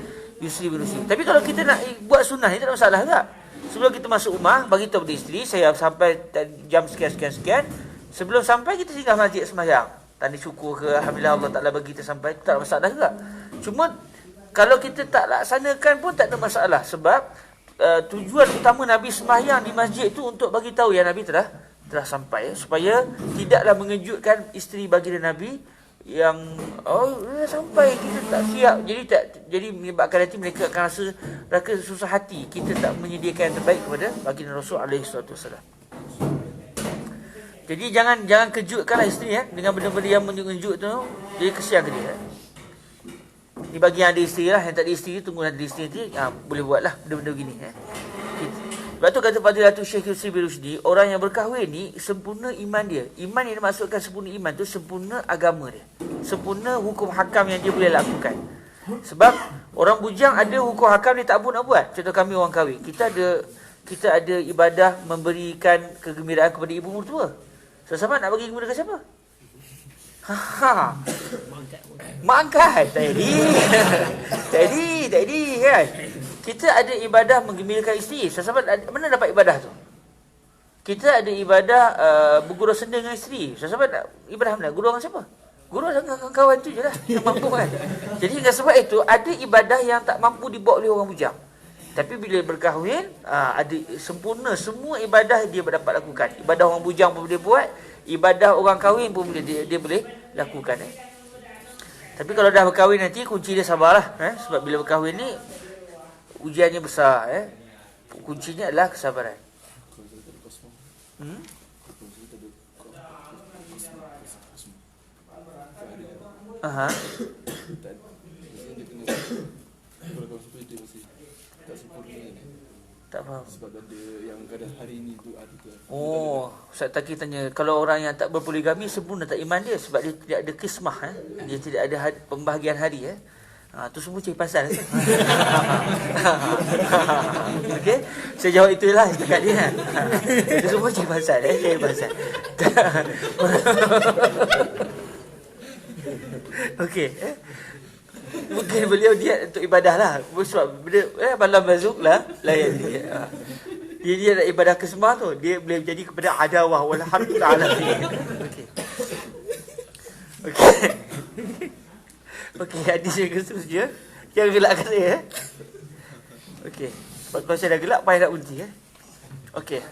Yusri bin Rusi. Tapi kalau kita nak buat sunnah ni tak ada masalah tak? Sebelum kita masuk rumah, bagi tahu pada isteri, saya sampai jam sekian. Sebelum sampai kita singgah masjid sembahyang. Tanda syukur ke, alhamdulillah Allah Taala bagi kita sampai, tak ada masalah juga. Cuma kalau kita tak laksanakan pun tak ada masalah, sebab tujuan utama Nabi sembahyang di masjid tu untuk bagi tahu yang Nabi telah sampai, supaya tidaklah mengejutkan isteri baginda Nabi yang dah sampai, kita tak siap. Jadi menyebabkan nanti mereka akan rasa susah hati kita tak menyediakan yang terbaik kepada baginda Rasul alaihi salatu wasallam. Jadi jangan kejutkanlah isteri dengan benda-benda yang mengejut tu. Jadi kesian ke dia. Ni bagi yang ada isteri lah. Yang tak ada isteri, tunggu ada isteri nanti, boleh buat lah benda-benda begini. Sebab tu kata Fadilatul Syekh Yusri bin Rusdi, orang yang berkahwin ni sempurna iman dia. Iman yang dimaksudkan sempurna iman tu sempurna agama dia, sempurna hukum hakam yang dia boleh lakukan. Sebab orang bujang ada hukum hakam dia tak apa nak buat. Contoh kami orang kahwin, kita ada ibadah memberikan kegembiraan kepada ibu mertua. Sahabat nak bagi kepada siapa? Mak angkat. Tadi kan. Kita ada ibadah menggembirakan isteri. Sahabat mana dapat ibadah tu? Kita ada ibadah bergurau senda dengan isteri. Sahabat nak ibadah mana? Gurau dengan siapa? Guru dengan kawan-kawan tu je lah yang mampu kan. Jadi dengan sebab itu ada ibadah yang tak mampu dibawa oleh orang bujang. Tapi bila berkahwin, ada sempurna semua ibadah dia dapat lakukan. Ibadah orang bujang pun boleh buat, ibadah orang kahwin pun boleh dia boleh lakukan. Tapi kalau dah berkahwin nanti kunci dia sabarlah. Sebab bila berkahwin ni ujiannya besar. Kuncinya adalah kesabaran. Aha. Tak faham. Sebab ada yang kadang hari ni tu ada tu. Oh, Ustaz Taki tanya, kalau orang yang tak berpoligami sempurna tak iman dia sebab dia tidak ada kismah dia tidak ada pembahagian hari tu semua cari pasal. Okey, saya jawab itulah dekat dia. Itu semua cari pasal cari pasal. Okey, mungkin beliau dia untuk ibadah lah. Sebab bila malam mazuk lah layan dia. Dia nak ibadah kesemah tu, dia boleh jadi kepada adawah wal harb ta'ala. Okey. Okey. Okey, hadis yang seterusnya. Jangan gelakkan saya. Okey. Sebab kalau saya dah gelak payah nak berhenti Okey.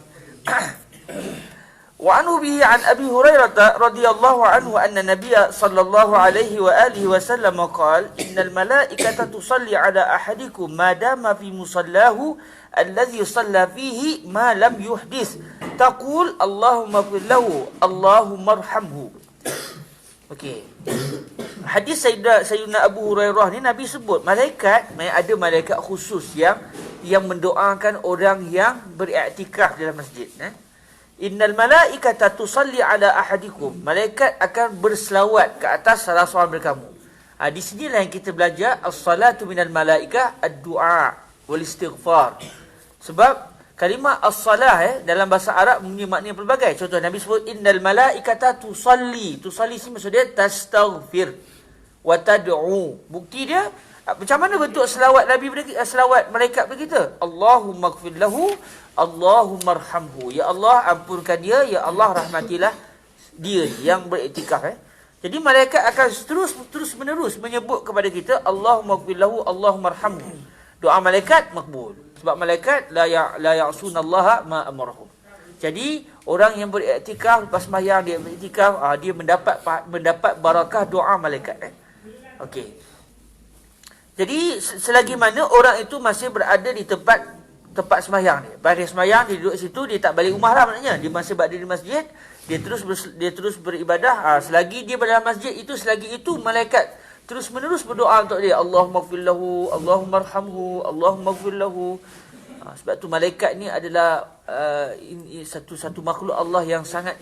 وعنه به عن أبي هريرة رضي الله عنه أن النبي صلى الله عليه وآله وسلم قال إن الملائكة تصلي على أحدكم ما دام في مصلاه الذي صلى فيه ما لم يحدث تقول اللهم اغفر له اللهم ارحمه. Okey. Hadis Sayyidina Abu Hurairah ni Nabi sebut ada malaikat khusus yang mendoakan orang yang beriktikaf dalam masjid. Innal malaikata tusalli ala ahadikum. Malaikat akan berselawat ke atas salah seorang daripada kamu. Di sinilah yang kita belajar as-salatu minal malaikah ad-du'a wal istighfar. Sebab kalimah as-salah dalam bahasa Arab mempunyai makna yang pelbagai. Contoh Nabi sebut innal malaikata tusalli. Tusalli sini maksud dia tastaghfir wa tad'u. Bukti dia macam mana bentuk selawat Nabi selawat malaikat pada kita? Allahumma ighfir lahu, Allahumma arhamhu. Ya Allah ampunkan dia, ya Allah rahmatilah dia yang beriktikaf. Jadi malaikat akan terus menerus menyebut kepada kita Allahumma ighfir lahu, Allahumma arhamhu. Doa malaikat makbul. Sebab malaikat la ya'sunallaha ma amarahum. Jadi orang yang beriktikaf lepas sembahyang dia beriktikaf, dia mendapat barakah doa malaikat. Okey. Jadi selagi mana orang itu masih berada di tempat sembahyang dia. Baris sembahyang dia duduk situ, dia tak balik rumah lah maknanya. Dia masih berada di masjid, dia terus beribadah. Selagi dia berada dalam masjid itu, selagi itu malaikat terus menerus berdoa untuk dia. Allahumma ighfir lahu, Allahumma arhamhu, Allahumma ighfir lahu. Sebab tu malaikat ni adalah satu makhluk Allah yang sangat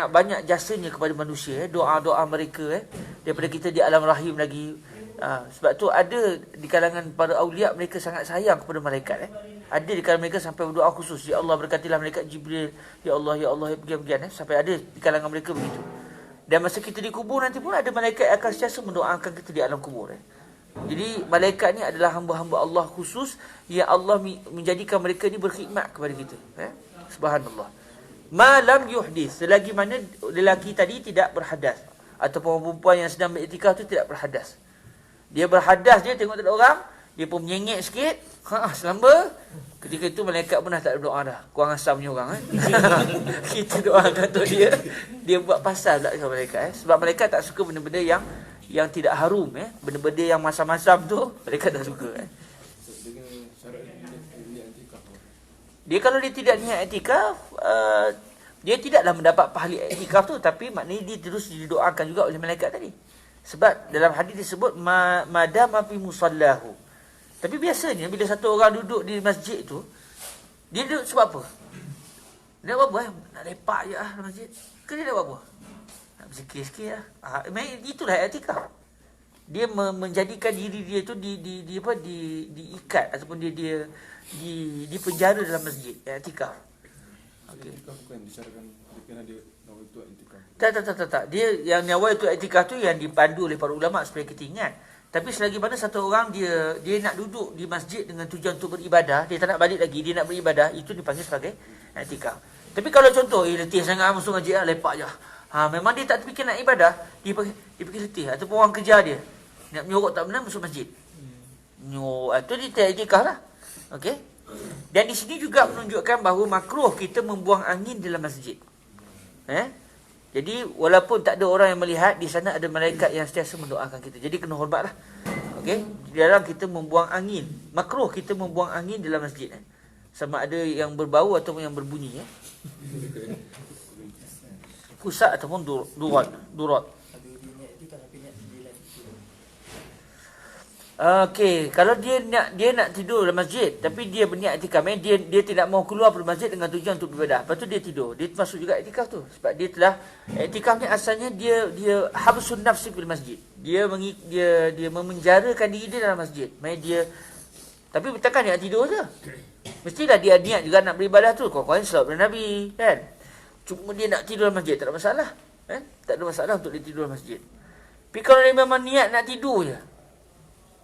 banyak jasanya kepada manusia. Doa-doa mereka daripada kita di alam rahim lagi. Sebab tu ada di kalangan para awliya mereka sangat sayang kepada malaikat. Ada di kalangan mereka sampai berdoa khusus, ya Allah berkatilah malaikat Jibril, ya Allah bagian-bagian sampai ada di kalangan mereka begitu. Dan masa kita dikubur nanti pun ada malaikat akan sentiasa mendoakan kita di alam kubur. Jadi malaikat ni adalah hamba-hamba Allah khusus yang Allah menjadikan mereka ni berkhidmat kepada kita. Subhanallah. Ma lam yuhdis, selagi mana lelaki tadi tidak berhadas ataupun perempuan yang sedang beriktikaf tu tidak berhadas. Dia berhadas, dia tengok tak ada orang, dia pun menyengit sikit, selamba. Ketika itu malaikat pun dah tak ada doa dah. Kurang asam punya orang. Kita doakan untuk dia buat pasal pula dengan malaikat. Sebab malaikat tak suka benda-benda yang tidak harum. Benda-benda yang masam-masam tu, malaikat tak suka. Dia kalau dia tidak niat iktikaf, dia tidaklah mendapat pahala iktikaf tu, tapi maknanya dia terus didoakan juga oleh malaikat tadi. Sebab dalam hadis disebut madama fi musallahu. Tapi biasanya bila satu orang duduk di masjid tu, dia duduk sebab apa? Dia buat apa? Nak lepak je dalam masjid. Ke dia nak buat apa? Nak berzikir sikit lah. Itulah iktikaf. Dia menjadikan diri dia tu diikat ataupun dia dipenjara dalam masjid, i'tikaf. Okey. Iktikaf bukan disyaratkan kerana dia nawai itu iktikaf. Tak. Dia yang nawai itu i'tikaf tu yang dipandu oleh para ulama supaya kita ingat. Tapi selagi mana satu orang dia nak duduk di masjid dengan tujuan untuk beribadah, dia tak nak balik lagi, dia nak beribadah, itu dipanggil sebagai i'tikaf. Tapi kalau contoh, letih sangat masuk masjid lepak je. Memang dia tak terfikir nak ibadah, dia pergi letih. Ataupun orang kerja dia nak menyorok tak benar masuk masjid. Itu dia i'tikaf lah. Okey. Dan di sini juga menunjukkan bahawa makruh kita membuang angin dalam masjid. Jadi walaupun tak ada orang yang melihat, di sana ada malaikat yang sentiasa mendoakan kita. Jadi kena hormatlah. Okey. Di dalam kita membuang angin, makruh kita membuang angin dalam masjid. Sama ada yang berbau ataupun yang berbunyi. Kusak ataupun durat. Okey, kalau dia nak tidur dalam masjid tapi dia berniat i'tikaf, dia tidak mau keluar dari masjid dengan tujuan untuk beribadah. Lepas tu dia tidur. Dia masuk juga i'tikaf tu sebab dia telah i'tikaf ni asalnya dia habsun nafsi fil masjid. Dia memenjarakan diri dia dalam masjid. Tapi takkan dia nak tidur je. Mestilah dia niat juga nak beribadah tu. Kau selawat kepada Nabi, kan? Cuma dia nak tidur dalam masjid, tak ada masalah. Tak ada masalah untuk dia tidur dalam masjid. Tapi kalau dia memang niat nak tidur je,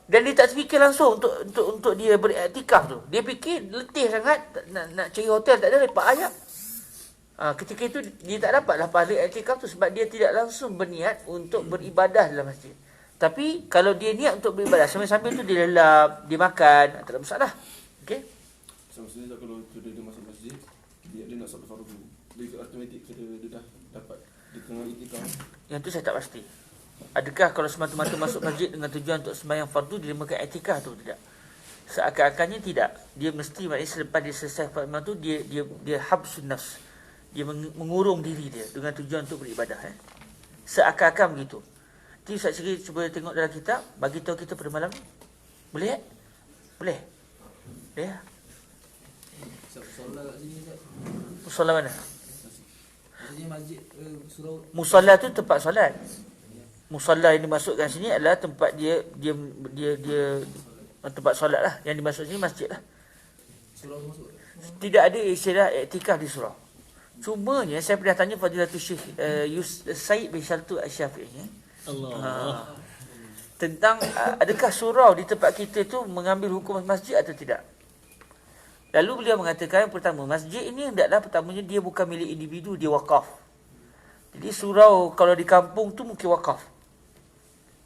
dan dia tak terfikir langsung untuk dia beriktikaf tu. Dia fikir letih sangat, nak cari hotel tak ada, lepak ayam. Ketika itu dia tak dapatlah pahala iktikaf tu sebab dia tidak langsung berniat untuk beribadah dalam masjid. Tapi kalau dia niat untuk beribadah sambil-sambil tu dia lelap, dia makan, tak ada masalah. Okey? Maksudnya kalau dia masuk masjid, dia nak solat fardu, dia automatik dia dah dapat di tengah iktikaf. Yang tu saya tak pasti. Adakah kalau semata-mata masuk masjid dengan tujuan untuk sembahyang fardu dia dinamakan i'tikaf atau tidak? Seakan-akannya tidak. Dia mesti maknanya selepas dia selesai fardu tu dia habsun nafs. Dia mengurung diri dia dengan tujuan untuk beribadah. Seakan-akan begitu. Nanti Ustaz Syekh cuba tengok dalam kitab, bagi tahu kita pada malam ni. Boleh? Boleh. Boleh. Solat kat sini Ustaz. Musalla mana? Maksudnya masjid surau. Musalla tu tempat solat. Musalla yang dimasukkan sini adalah tempat dia tempat solat lah. Yang dimasuk sini masjid lah. Surau masuk. Tidak ada istilah i'tikaf di surau. Cumanya saya pernah tanya Fadilatul Syekh Said bin Shaltu Asy-Syafi'i Allah. Tentang adakah surau di tempat kita tu mengambil hukum masjid atau tidak. Lalu beliau mengatakan yang pertama, masjid ini hendaklah pertamanya dia bukan milik individu, dia wakaf. Jadi surau kalau di kampung tu mungkin wakaf.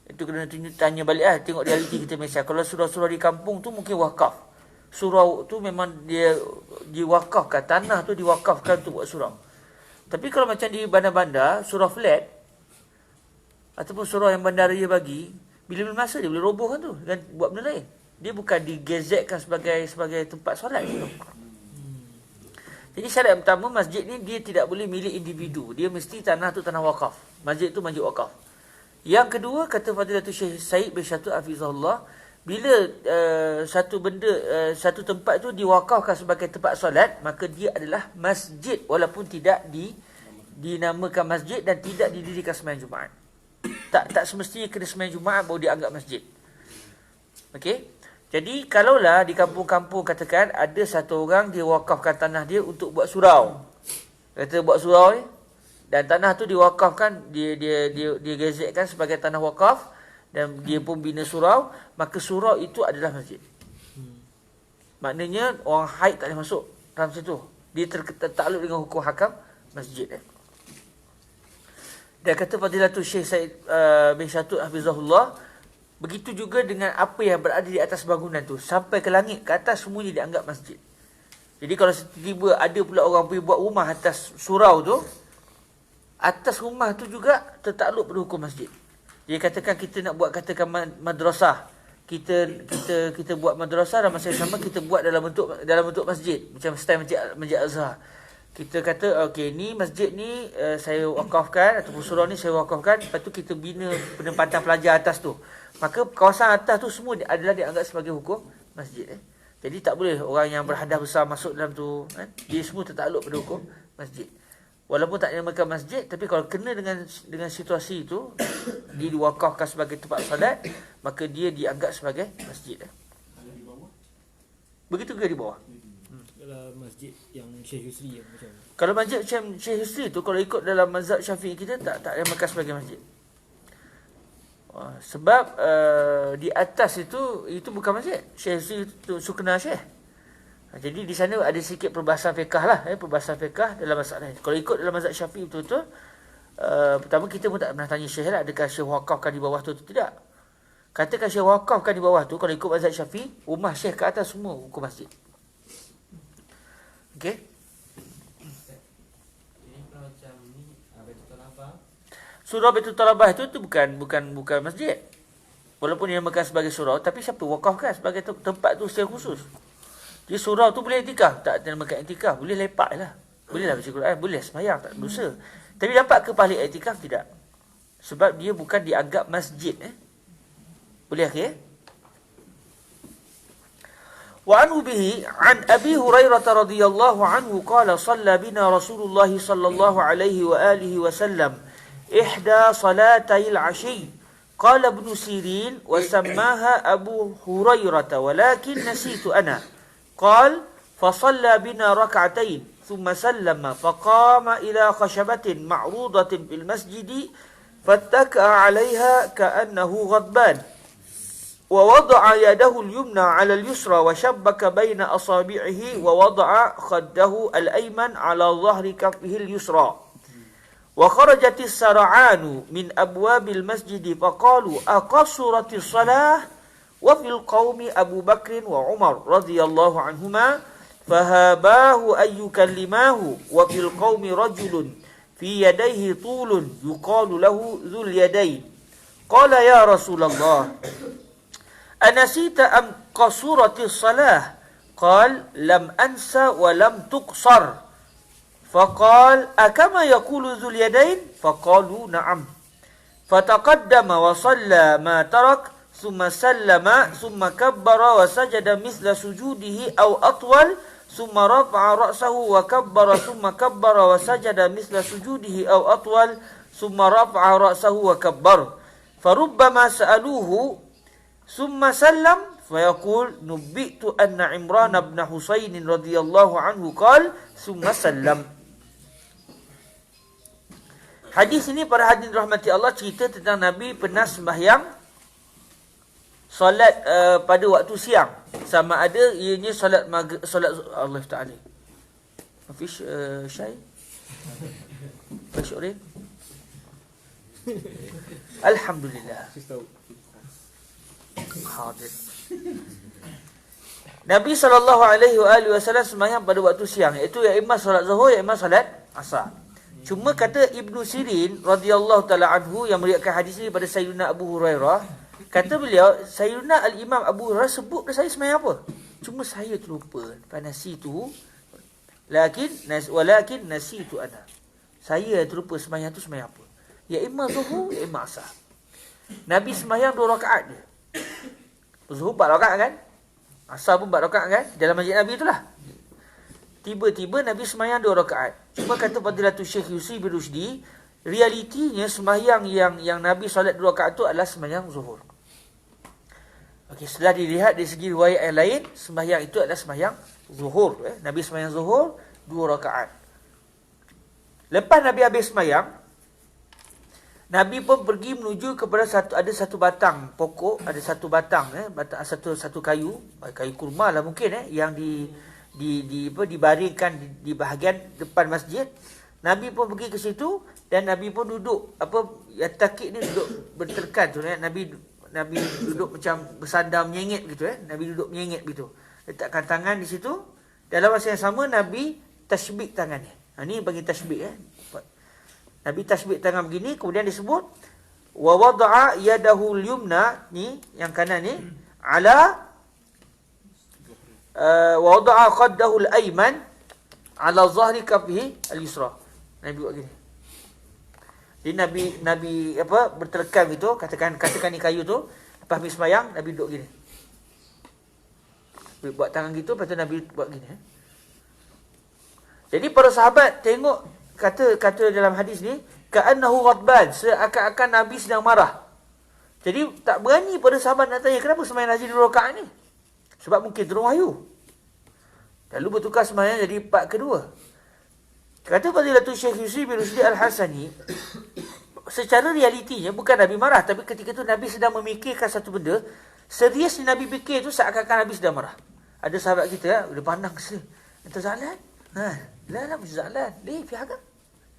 Itu kena tanya balik lah, tengok realiti kita Malaysia. Kalau surau-surau di kampung tu mungkin wakaf. Surau tu memang dia diwakafkan, tanah tu diwakafkan untuk buat surau. Tapi kalau macam di bandar-bandar, surau flat ataupun surau yang bandaraya bagi, bila-bila masa dia boleh roboh kan tu dan buat benda lain. Dia bukan digazetkan sebagai tempat solat tu. Jadi syarat yang pertama, masjid ni dia tidak boleh milik individu. Dia mesti tanah tu tanah wakaf. Masjid tu masjid wakaf. Yang kedua, kata Fadilatul Syekh Said bin Shaltu Hafizahullah, bila satu tempat tu diwakafkan sebagai tempat solat, maka dia adalah masjid walaupun tidak dinamakan masjid dan tidak didirikan sembahyang Jumaat. Tak semestinya kena sembahyang Jumaat baru dianggap masjid. Okey? Jadi kalaulah di kampung-kampung katakan ada satu orang dia wakafkan tanah dia untuk buat surau. Kata buat surau ni dan tanah tu diwakafkan, dia gazetkan sebagai tanah wakaf dan dia pun bina surau, maka surau itu adalah masjid. Maknanya orang haid tak boleh masuk dalam situ. Dia tertakluk dengan hukum hakam masjid. Dan kata Fadilatul Syekh Said bin Shaltu Hafizahullah, begitu juga dengan apa yang berada di atas bangunan tu, sampai ke langit, ke atas, semuanya dianggap masjid. Jadi kalau tiba ada pula orang pergi buat rumah atas surau tu, atas rumah tu juga tertakluk pada hukum masjid. Dia katakan kita nak buat katakan madrasah. Kita buat madrasah dan masa yang sama kita buat dalam bentuk masjid, macam style masjid Azhar. Kita kata okey, ni masjid ni saya wakafkan ataupun surau ni saya wakafkan, lepas tu kita bina penempatan pelajar atas tu. Maka kawasan atas tu semua adalah dianggap sebagai hukum masjid. Jadi tak boleh orang yang berhadas besar masuk dalam tu, Dia semua tertakluk pada hukum masjid. walaupun tak dinamakan masjid, tapi kalau kena dengan situasi itu, dia diwakafkan sebagai tempat solat, maka dia dianggap sebagai masjid. Ada di bawah. Begitu juga di bawah. Kalau masjid yang Syekh Yusri yang macam Kalau masjid macam Syekh Yusri tu, kalau ikut dalam mazhab Syafi'i kita, tak dinamakan sebagai masjid. Sebab di atas itu bukan masjid. Syekh Yusri itu sukna Syekh. Jadi di sana ada sikit perbahasan fiqah lah, perbahasan fiqah dalam masalah ini. Kalau ikut dalam mazhab Syafi'i betul-betul, pertama kita pun tak pernah tanya Syekh lah, adakah Syekh wakafkan di bawah tu atau tidak. Katakan Syekh wakafkan di bawah tu, kalau ikut mazhab Syafi'i, rumah Syekh ke atas semua hukum masjid. Okey. ini kalau macam ni Baitul Talabah. Surau Baitul Talabah itu bukan masjid. Walaupun dinamakan sebagai surau, tapi siapa wakafkan sebagai tempat tu secara khusus. Jadi surau tu boleh iktikaf, tak dinamakan iktikaf, boleh lepak lah. Boleh lah baca Quran, boleh semayang, tak dosa. Tapi dapat ke pahala iktikaf? Tidak. Sebab dia bukan dianggap masjid. Boleh okey? وعنه به عن أبي هريرة رضي الله عنه قال صلى بنا رسول الله صلى الله عليه وآله وسلم إحدى صلاتي العشي قال ابن سيرين وسماها أبو هريرة ولكن نسيت أنا قال فصلى بنا ركعتين ثم سلم فقام إلى خشبة معروضة في المسجد فاتكأ عليها كأنه غضبان ووضع يده اليمنى على اليسرى وشبك بين أصابعه ووضع خده الأيمن على ظهر كفه اليسرى وخرجت السرعان من أبواب المسجد فقالوا أقصرت الصلاة وفي القوم أبو بكر وعمر رضي الله عنهما فهاباه أن يكلماه وفي القوم رجل في يديه طول يقال له ذو اليدين قال يا رسول الله أنسيت أم قصرت الصلاة قال لم أنسى ولم تقصر فقال أكما يقول ذو اليدين فقالوا نعم فتقدم وصلى ما ترك ثم سلم ثم كبر وسجد مثل سجوده أو أطول ثم رفع رأسه وكبر ثم كبر وسجد مثل سجوده أو أطول ثم رفع رأسه وكبر فربما سألوه ثم سلم فيقول نبئت أن عمران بن حسين رضي الله عنه قال ثم سلم. Hadis ini para hadirin rahmati Allah cerita tentang Nabi pernah sembahyang solat pada waktu siang, sama ada ianya solat maghrib, solat Allah Taala. Hafiz Syai Bashurin. Alhamdulillah. Hadir. Nabi SAW sembahyang pada waktu siang, iaitu ya imam solat zuhur, ya imam solat asar. Cuma kata Ibnu Sirin radhiyallahu taala anhu yang meriwayatkan hadis ini pada Sayyidina Abu Hurairah, kata beliau, Sayyidina Al-Imam Abu Hurairah sebut pada saya sembahyang apa? Cuma saya terlupa. Fanasitu walakin nasitu ana. Saya terlupa sembahyang tu sembahyang apa? Ya imam zuhur, ya imam asar. Nabi sembahyang 2 rakaat dia. Zuhur 4 rakaat kan? Asar pun 4 rakaat kan? Dalam masjid Nabi itulah. Tiba-tiba Nabi sembahyang 2 rakaat. Cuma kata Fadilatul Syekh Yusri bin Rushdi, realitinya sembahyang yang Nabi solat 2 rakaat itu adalah sembahyang zuhur. Okey, setelah dilihat dari segi riwayat yang lain, sembahyang itu adalah sembahyang zuhur. Nabi sembahyang zuhur 2 rakaat. Lepas Nabi habis sembahyang, Nabi pun pergi menuju kepada satu batang pokok, ada satu batang, satu kayu kurma lah mungkin, yang dibaringkan di bahagian depan masjid. Nabi pun pergi ke situ dan Nabi pun duduk, yatakik ni duduk berterkan tu, Nabi duduk macam bersandar menyengit gitu, Nabi duduk menyengit gitu. Letakkan tangan di situ. Dalam masa yang sama Nabi tasbih tangannya. Ni bagi tasbih, Nabi tasbih tangan begini, kemudian disebut wa wada'a yadahu al-yumna, ni yang kanan ni, ala wa wada'a khaddahu al-ayman ala zahri kafihi al-yusra. Nabi buat gini. Jadi Nabi berterkam gitu, katakan ni kayu tu, lepas habis sembahyang Nabi duduk gini. Buat tangan gitu, lepas tu Nabi buat gini. Jadi para sahabat tengok kata dalam hadis ni, ka'annahu ghadban, seakan-akan Nabi sedang marah. Jadi tak berani pada sahabat nak tanya, kenapa sembahyang Nazi 2 rakaat ni? Sebab mungkin turun wahyu. Lalu bertukar sembahyang jadi part kedua. Kata Fadilatul Syekh Yusri bin Rusdi Al-Hasani, secara realitinya bukan Nabi marah, tapi ketika itu Nabi sedang memikirkan satu benda. Serius Nabi fikir tu seakan-akan Nabi sedang marah. Ada sahabat kita, dia pandang kesini, entah zalan. Lah zalan. Dia pihak.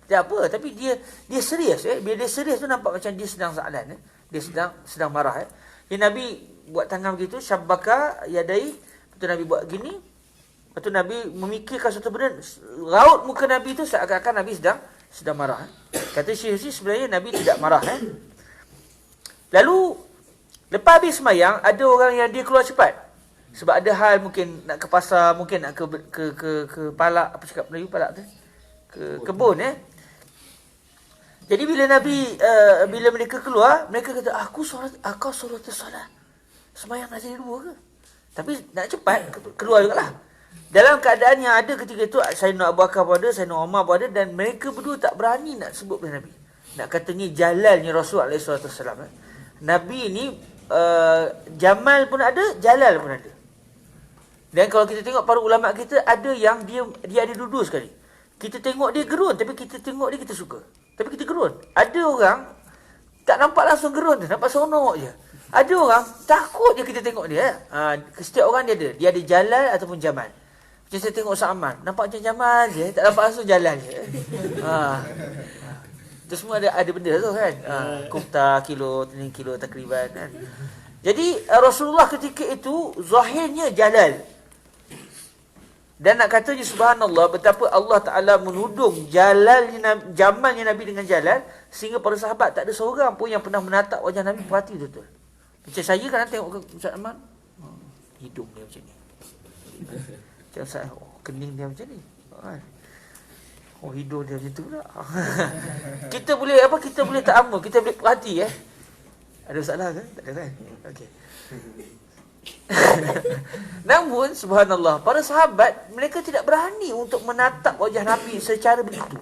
Dia apa? Tapi dia serius. Bila dia serius tu nampak macam dia sedang zalan. Dia sedang marah. Jadi Nabi buat tangan begitu, syabbaka yadai. Lepas tu Nabi buat gini. Lepas tu Nabi memikirkan satu benda. Raut muka Nabi tu seakan-akan Nabi sedang marah. Kata Syekh Yusri, sebenarnya Nabi tidak marah. Lalu lepas habis sembahyang, ada orang yang dia keluar cepat. Sebab ada hal, mungkin nak ke pasar, mungkin nak ke palak, apa cakap Melayu palak tu? Ke kebun. Jadi bila Nabi bila mereka keluar, mereka kata, kau suruh tersolat sembahyang Nazi 2 ke? Tapi nak cepat keluar jugalah. Dalam keadaan yang ada ketika itu, Sayyidina Abu Bakar pun ada, Sayyidina Umar pun ada, dan mereka berdua tak berani nak sebut pada Nabi. Nak katanya jalalnya Rasul SAW. Nabi ni Jamal pun ada, Jalal pun ada. Dan kalau kita tengok para ulama kita, ada yang dia ada dua sekali. Kita tengok dia gerun, tapi kita tengok dia kita suka. Tapi kita gerun. Ada orang tak nampak langsung gerun tu, nampak seronok je. Ada orang takut je kita tengok dia. Setiap orang dia ada. Dia ada Jalal ataupun Jamal. Macam saya tengok Sa'aman, nampak macam Jamal je, tak nampak langsung Jalal je. Itu semua ada benda tu kan. Kufta kilo, tening kilo takriban kan. Jadi Rasulullah ketika itu zahirnya Jalal. Dan nak katanya subhanallah, betapa Allah Ta'ala menudung jamalnya Nabi dengan Jalal, sehingga para sahabat tak ada seorang pun yang pernah menatap wajah Nabi perhati betul-betul. Macam saya kan tengok Ustaz Aman, hidung dia macam ni. Macam Ustaz, kening dia macam ni. Hidung dia macam tu pula. Kita boleh ta'amul, kita boleh perhati Ada masalah kan? Tak ada kan? Okey. Namun subhanallah, para sahabat mereka tidak berani untuk menatap wajah Nabi secara begitu.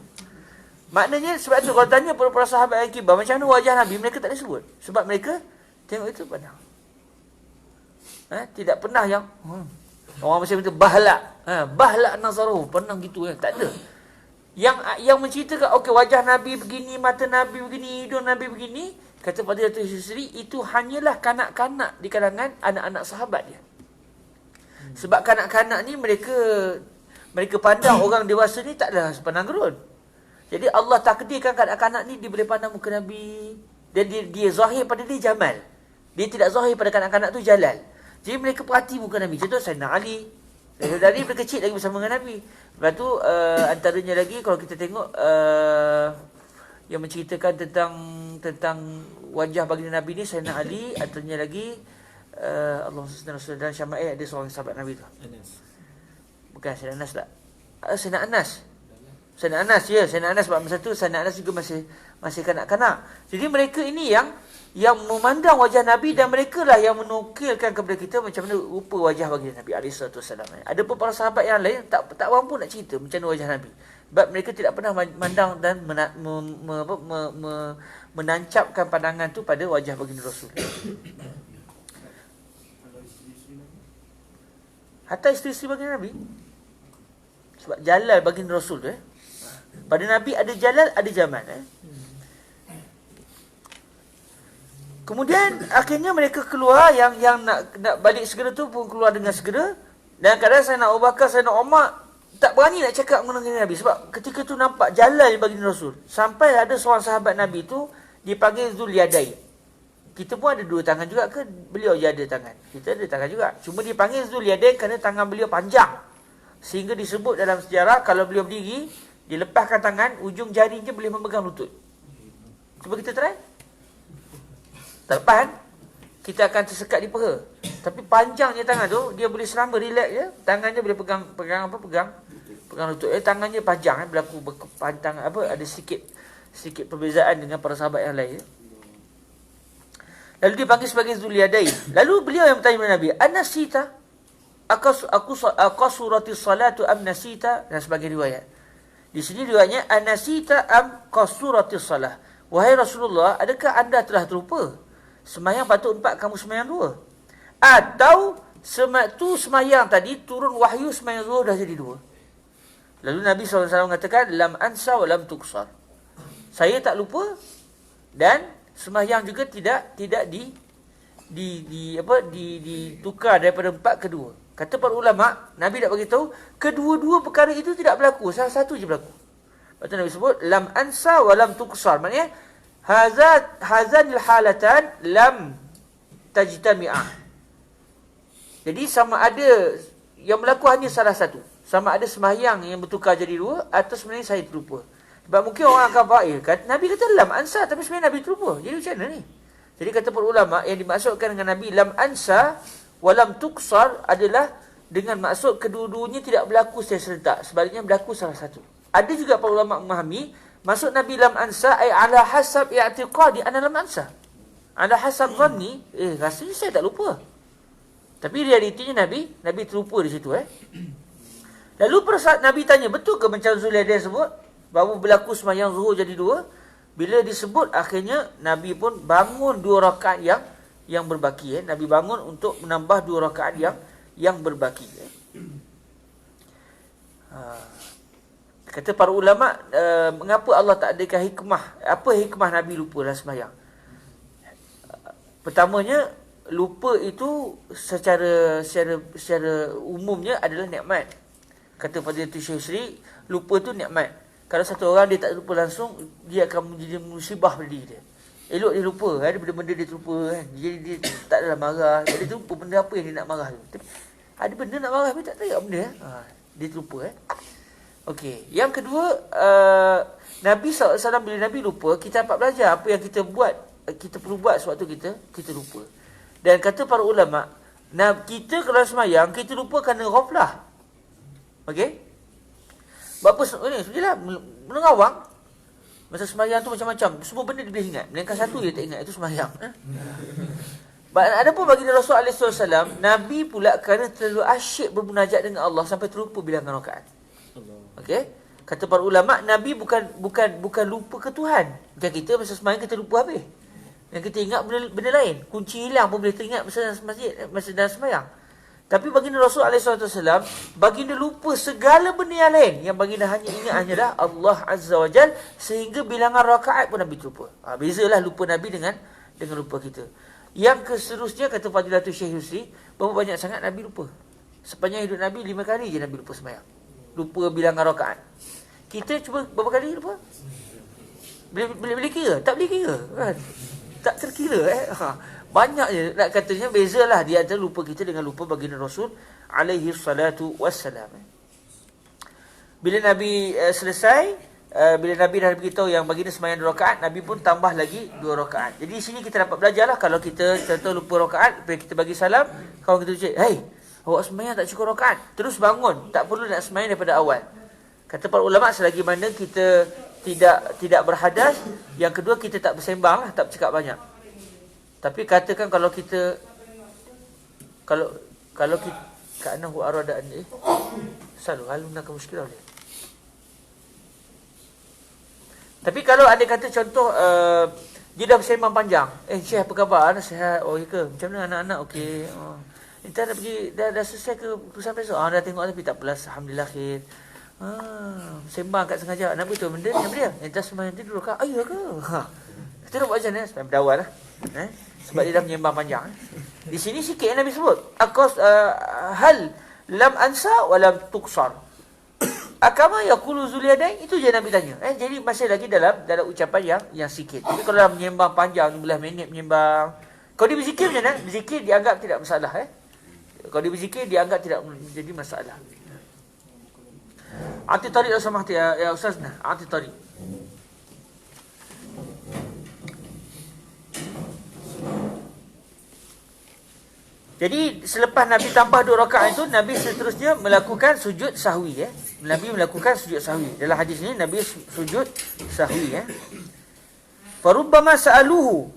Maknanya sebab tu kalau tanya para sahabat yang kibar macam mana wajah Nabi, mereka tak ada sebut. Sebab mereka tengok itu pandang. Tidak pernah yang orang macam itu bahlak. Bahlak nazaruh, pandang gitu tak ada. Yang menceritakan okey wajah Nabi begini, mata Nabi begini, hidung Nabi begini, kata Fadilatul Syekh, itu hanyalah kanak-kanak di kalangan anak-anak sahabat dia. Sebab kanak-kanak ni mereka pandang orang dewasa ni tak ada sepandang gerun. Jadi Allah takdirkan kanak-kanak ni dia boleh pandang muka Nabi, dan dia zahir pada dia Jamal. Dia tidak zahir pada kanak-kanak tu Jalal. Jadi mereka perhati muka Nabi. Contoh Sayyidina Ali, dari kecil lagi bersama dengan Nabi. Lepas tu antaranya lagi kalau kita tengok yang menceritakan tentang wajah baginda Nabi ni, Sayyidina Ali. Antaranya lagi Allahumma salli ala Sayyidina Syama'il, ada seorang sahabat Nabi tu. Bukan Sayyidina Anas tak? Sayyidina Anas. Sayyidina Anas, ya. Sayyidina Anas sebab masa tu Sayyidina Anas juga masih kanak-kanak. Jadi mereka ini yang memandang wajah Nabi, dan mereka lah yang menukilkan kepada kita macam mana rupa wajah baginda Nabi SAW. Ada pun para sahabat yang lain tak mampu nak cerita macam mana wajah Nabi. Sebab mereka tidak pernah memandang dan menancapkan pandangan tu pada wajah baginda Rasul. Hatta isteri-isteri baginda Nabi. Sebab Jalal baginda Rasul tu pada Nabi ada Jalal, ada Jamal. Kemudian akhirnya mereka keluar, yang nak balik segera tu pun keluar dengan segera. Dan kadang Sayyidina Abu Bakar, Sayyidina Umar tak berani nak cakap mengenai Nabi. Sebab ketika tu nampak Jalal baginda Rasul. Sampai ada seorang sahabat Nabi tu dipanggil Zulyadain. Kita pun ada dua tangan juga ke? Beliau je ada tangan. Kita ada tangan juga. Cuma dipanggil Zulyadain kerana tangan beliau panjang. Sehingga disebut dalam sejarah, kalau beliau berdiri, dilepaskan tangan, ujung jari je boleh memegang lutut. Cuba kita try. Tak lepas kan? Kita akan tersekat di peha. Tapi panjangnya tangan tu, dia boleh selamba relax je. Tangannya boleh pegang lutut. Tangannya panjang berlaku pantang ada sedikit perbezaan dengan para sahabat yang lain. Lalu dia panggil sebagai Zulyadain. Lalu beliau yang bertanya kepada Nabi, "Anasita? Aqasurati salatu am nasita?" Dan sebagai riwayat. Di sini riwayatnya anasita am qasuratis salah. Wahai Rasulullah, adakah anda telah terlupa? Semayang patut 4, kamu semayang 2. Atau semayang tadi turun wahyu semayang zuhur dah jadi 2. Lalu Nabi SAW mengatakan lam ansa wa lam tuksar. Saya tak lupa dan semayang juga tidak ditukar daripada 4 ke 2. Kata para ulama, Nabi nak bagi tahu kedua-dua perkara itu tidak berlaku, salah satu je berlaku. Lepas tu Nabi sebut lam ansa wa lam tuksar. Maknanya hazanil halatan lam tajtami'ah. Jadi sama ada yang berlaku hanya salah satu. Sama ada sembahyang yang bertukar jadi 2 atau sebenarnya saya terlupa. Sebab mungkin orang akan faham, Nabi kata lam ansa tapi sebenarnya Nabi terlupa. Jadi macam mana ni? Jadi kata para ulama yang dimaksudkan dengan Nabi lam ansa wa lam tuksar adalah dengan maksud kedua-duanya tidak berlaku secara serentak. Sebaliknya berlaku salah satu. Ada juga para ulama memahami maksud Nabi lam ansa ay ala hasab i'tiqadi ana lam ansa. Ala hasab zanni, rasanya saya tak lupa. Tapi realitinya Nabi terlupa di situ. Lalu pada Nabi tanya, betul ke macam Zulaidah sebut bahawa berlaku sembahyang zuhur jadi 2? Bila disebut akhirnya Nabi pun bangun 2 rakaat yang berbaki. Nabi bangun untuk menambah 2 rakaat yang berbaki. Kata para ulama, mengapa Allah tak adakan hikmah? Apa hikmah Nabi lupa dalam sembahyang? Pertamanya, lupa itu secara umumnya adalah nikmat. Kata Fadilatul Syekh Sri, lupa tu nikmat. Kalau satu orang dia tak lupa langsung, dia akan menjadi musibah pada diri dia. Elok dia lupa, ada benda-benda dia terlupa kan. Jadi dia tak adalah marah. Dia terlupa benda apa yang dia nak marah tu. Tapi ada benda nak marah tapi tak tahu benda. Dia terlupa. Okey. Yang kedua, Nabi SAW bila Nabi lupa, kita dapat belajar apa yang kita buat, kita perlu buat sewaktu kita lupa. Dan kata para ulama, kita kalau semayang, kita lupa kerana ghaflah. Okey? Sebab apa sebenarnya menengawang. Masa semayang tu macam-macam. Semua benda dia boleh ingat. Melainkan satu dia tak ingat. Itu semayang. Ada pun bagi Rasulullah SAW, Nabi pula kerana terlalu asyik bermunajat dengan Allah sampai terlupa bilangan rakaat. Okey? Kata para ulama, Nabi bukan lupa ke Tuhan. Macam kita masa semayang kita lupa habis. Dan kita ingat benda lain. Kunci hilang pun boleh teringat masa dalam masjid, masa dalam semayang. Tapi baginda Rasulullah SAW, baginda lupa segala benda yang lain. Yang baginda hanya ingat hanyalah Allah Azza wa Jal, sehingga bilangan rakaat pun Nabi terlupa. Bezalah lupa Nabi dengan lupa kita. Yang seterusnya, kata Fadilatul Syekh Yusri, berapa banyak sangat Nabi lupa. Sepanjang hidup Nabi, 5 kali je Nabi lupa semayang. Lupa bilangan rakaat. Kita cuba berapa kali lupa? Boleh kira? Tak boleh kira kan? Tak terkira. Banyak je nak katanya, bezalah di antara lupa kita dengan lupa baginda Rasul alaihi salatu wassalam. Bila Nabi selesai, bila Nabi dah beritahu yang baginda sembahyang 2 rakaat, Nabi pun tambah lagi 2 rakaat. Jadi di sini kita dapat belajarlah, kalau kita contoh lupa rakaat, bila kita bagi salam, kawan kita ucap, "Hey, awak sembahyang tak cukup rakaat." Terus bangun, tak perlu nak sembahyang daripada awal. Kata para ulama, selagi mana kita tidak berhadas, yang kedua kita tak bersembang lah, tak bercakap banyak. Tapi katakan kalau kita ka'annahu arada an selalu haluna ka muskilah dia. Tapi kalau ada kata contoh dia dah bersembang panjang, Syekh apa khabar? Ana sihat. Oh ya ke? Macam mana anak-anak? Okey. Kita dah pergi dah selesai ke urusan besok? Dah tengok tapi tak apalah, alhamdulillah khair. Sembang kat sengaja. Nak betul benda ni apa dia? Entah sembahyang nanti dulu kah? Ayah ke? Kita nak buat macam mana? Sampai berdawal lah. Sebab dia dah menyembang panjang. Di sini sikit Nabi sebut. Hal lam ansa wa lam tuksar. Akama yaqulu Zulaidah, itu je Nabi tanya. Jadi masih lagi dalam ucapan yang sikit. Tapi kalau dah menyembang panjang 12 minit menyembang. Kalau dia berzikir macam mana? Berzikir dianggap tidak masalah. Kalau dia berzikir dianggap tidak menjadi masalah. Ati tariq sama ya Ustaz nah. Ati tariq. Jadi selepas Nabi tambah 2 rakaat itu, Nabi seterusnya melakukan sujud sahwi. Nabi melakukan sujud sahwi. Dalam hadis ini Nabi sujud sahwi. Farubbama sa'aluhu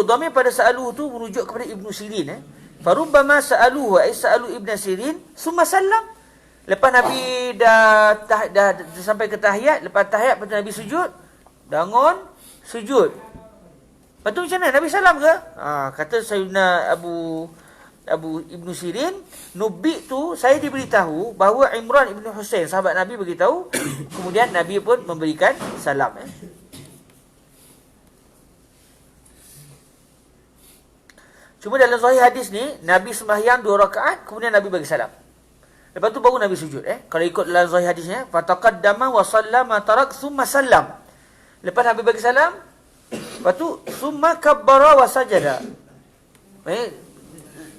dhamir pada sa'aluhu tu merujuk kepada Ibnu Sirin. Farubbama sa'aluhu ay sa'alu Ibnu Sirin summa sallam. Lepas Nabi dah sampai ke tahiyat, lepas tahiyat lepas tu Nabi sujud, bangun, sujud. Lepas tu macam mana? Nabi salam ke? Kata Sayyidina Abu Ibnu Sirin, Nubi tu saya diberitahu bahawa Imran Ibn Husain, sahabat Nabi, beritahu. Kemudian Nabi pun memberikan salam. Cuma dalam sahih hadis ni, Nabi sembahyang 2 rakaat, kemudian Nabi bagi salam. Lepas tu baru Nabi sujud. Kalau ikut dalam sahih hadisnya, fataqaddama wa sallama tarak thumma sallam. Lepas Nabi bagi salam, lepas tu summa kabbara wa sajada.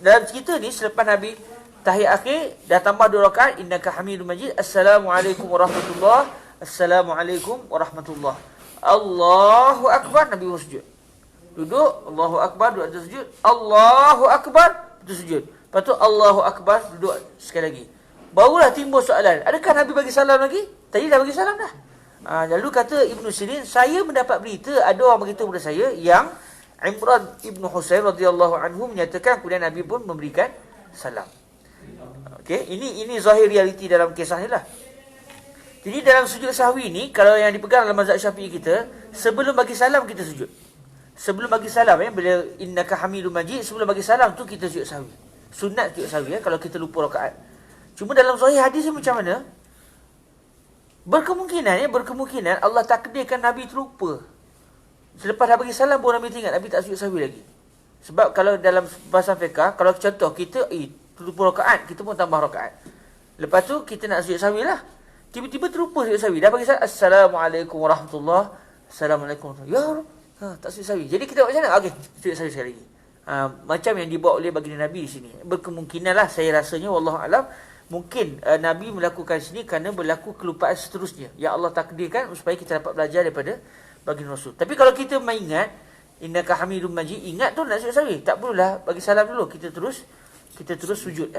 Dalam cerita ni, selepas Nabi tahiyat akhir, dah tambah 2 rakaat, innaka hamidum majid, assalamualaikum warahmatullahi, assalamualaikum warahmatullahi, Allahu akbar, Nabi sujud. Duduk, Allahu akbar, duduk atas sujud, Allahu akbar, itu sujud. Lepas tu Allahu akbar, duduk sekali lagi. Barulah timbul soalan, adakah Nabi bagi salam lagi? Tadi dah bagi salam dah. Lalu kata Ibnu Sirin, saya mendapat berita, ada orang beritahu kepada saya yang Imran Ibn Husain radhiyallahu anhu menyatakan kemudian Nabi pun memberikan salam. Okey, ini zahir realiti dalam kisah ni lah. Jadi dalam sujud sahwi ni, kalau yang dipegang dalam mazhab Syafi'i kita, sebelum bagi salam kita sujud. Sebelum bagi salam, bila innaka hamidum majid, sebelum bagi salam tu kita sujud sahwi. Sunat sujud sahwi, kalau kita lupa rakaat. Cuma dalam sahih hadis ni macam mana? Berkemungkinan Allah takdirkan Nabi terlupa. Selepas dah bagi salam pun Nabi ingat, Nabi tak sujud sahwi lagi. Sebab kalau dalam bahasa fiqah, kalau contoh kita terlupa rakaat, kita pun tambah rakaat. Lepas tu kita nak sujud sahwi lah. Tiba-tiba terlupa sujud sahwi. Dah bagi salam, assalamualaikum warahmatullahi, assalamualaikum warahmatullahi. Ya, tak sujud sahwi. Jadi kita buat macam mana? Okey, sujud sahwi sekali lagi. Macam yang dibawa oleh baginda Nabi di sini. Berkemungkinan lah, saya rasanya, wallahu alam, mungkin Nabi melakukan sini kerana berlaku kelupaan seterusnya yang Allah takdirkan supaya kita dapat belajar daripada baginda Rasul. Tapi kalau kita mengingat innaka hamidum majid, ingat tu nak sujud sahwi, tak perlulah bagi salam dulu, kita terus sujud.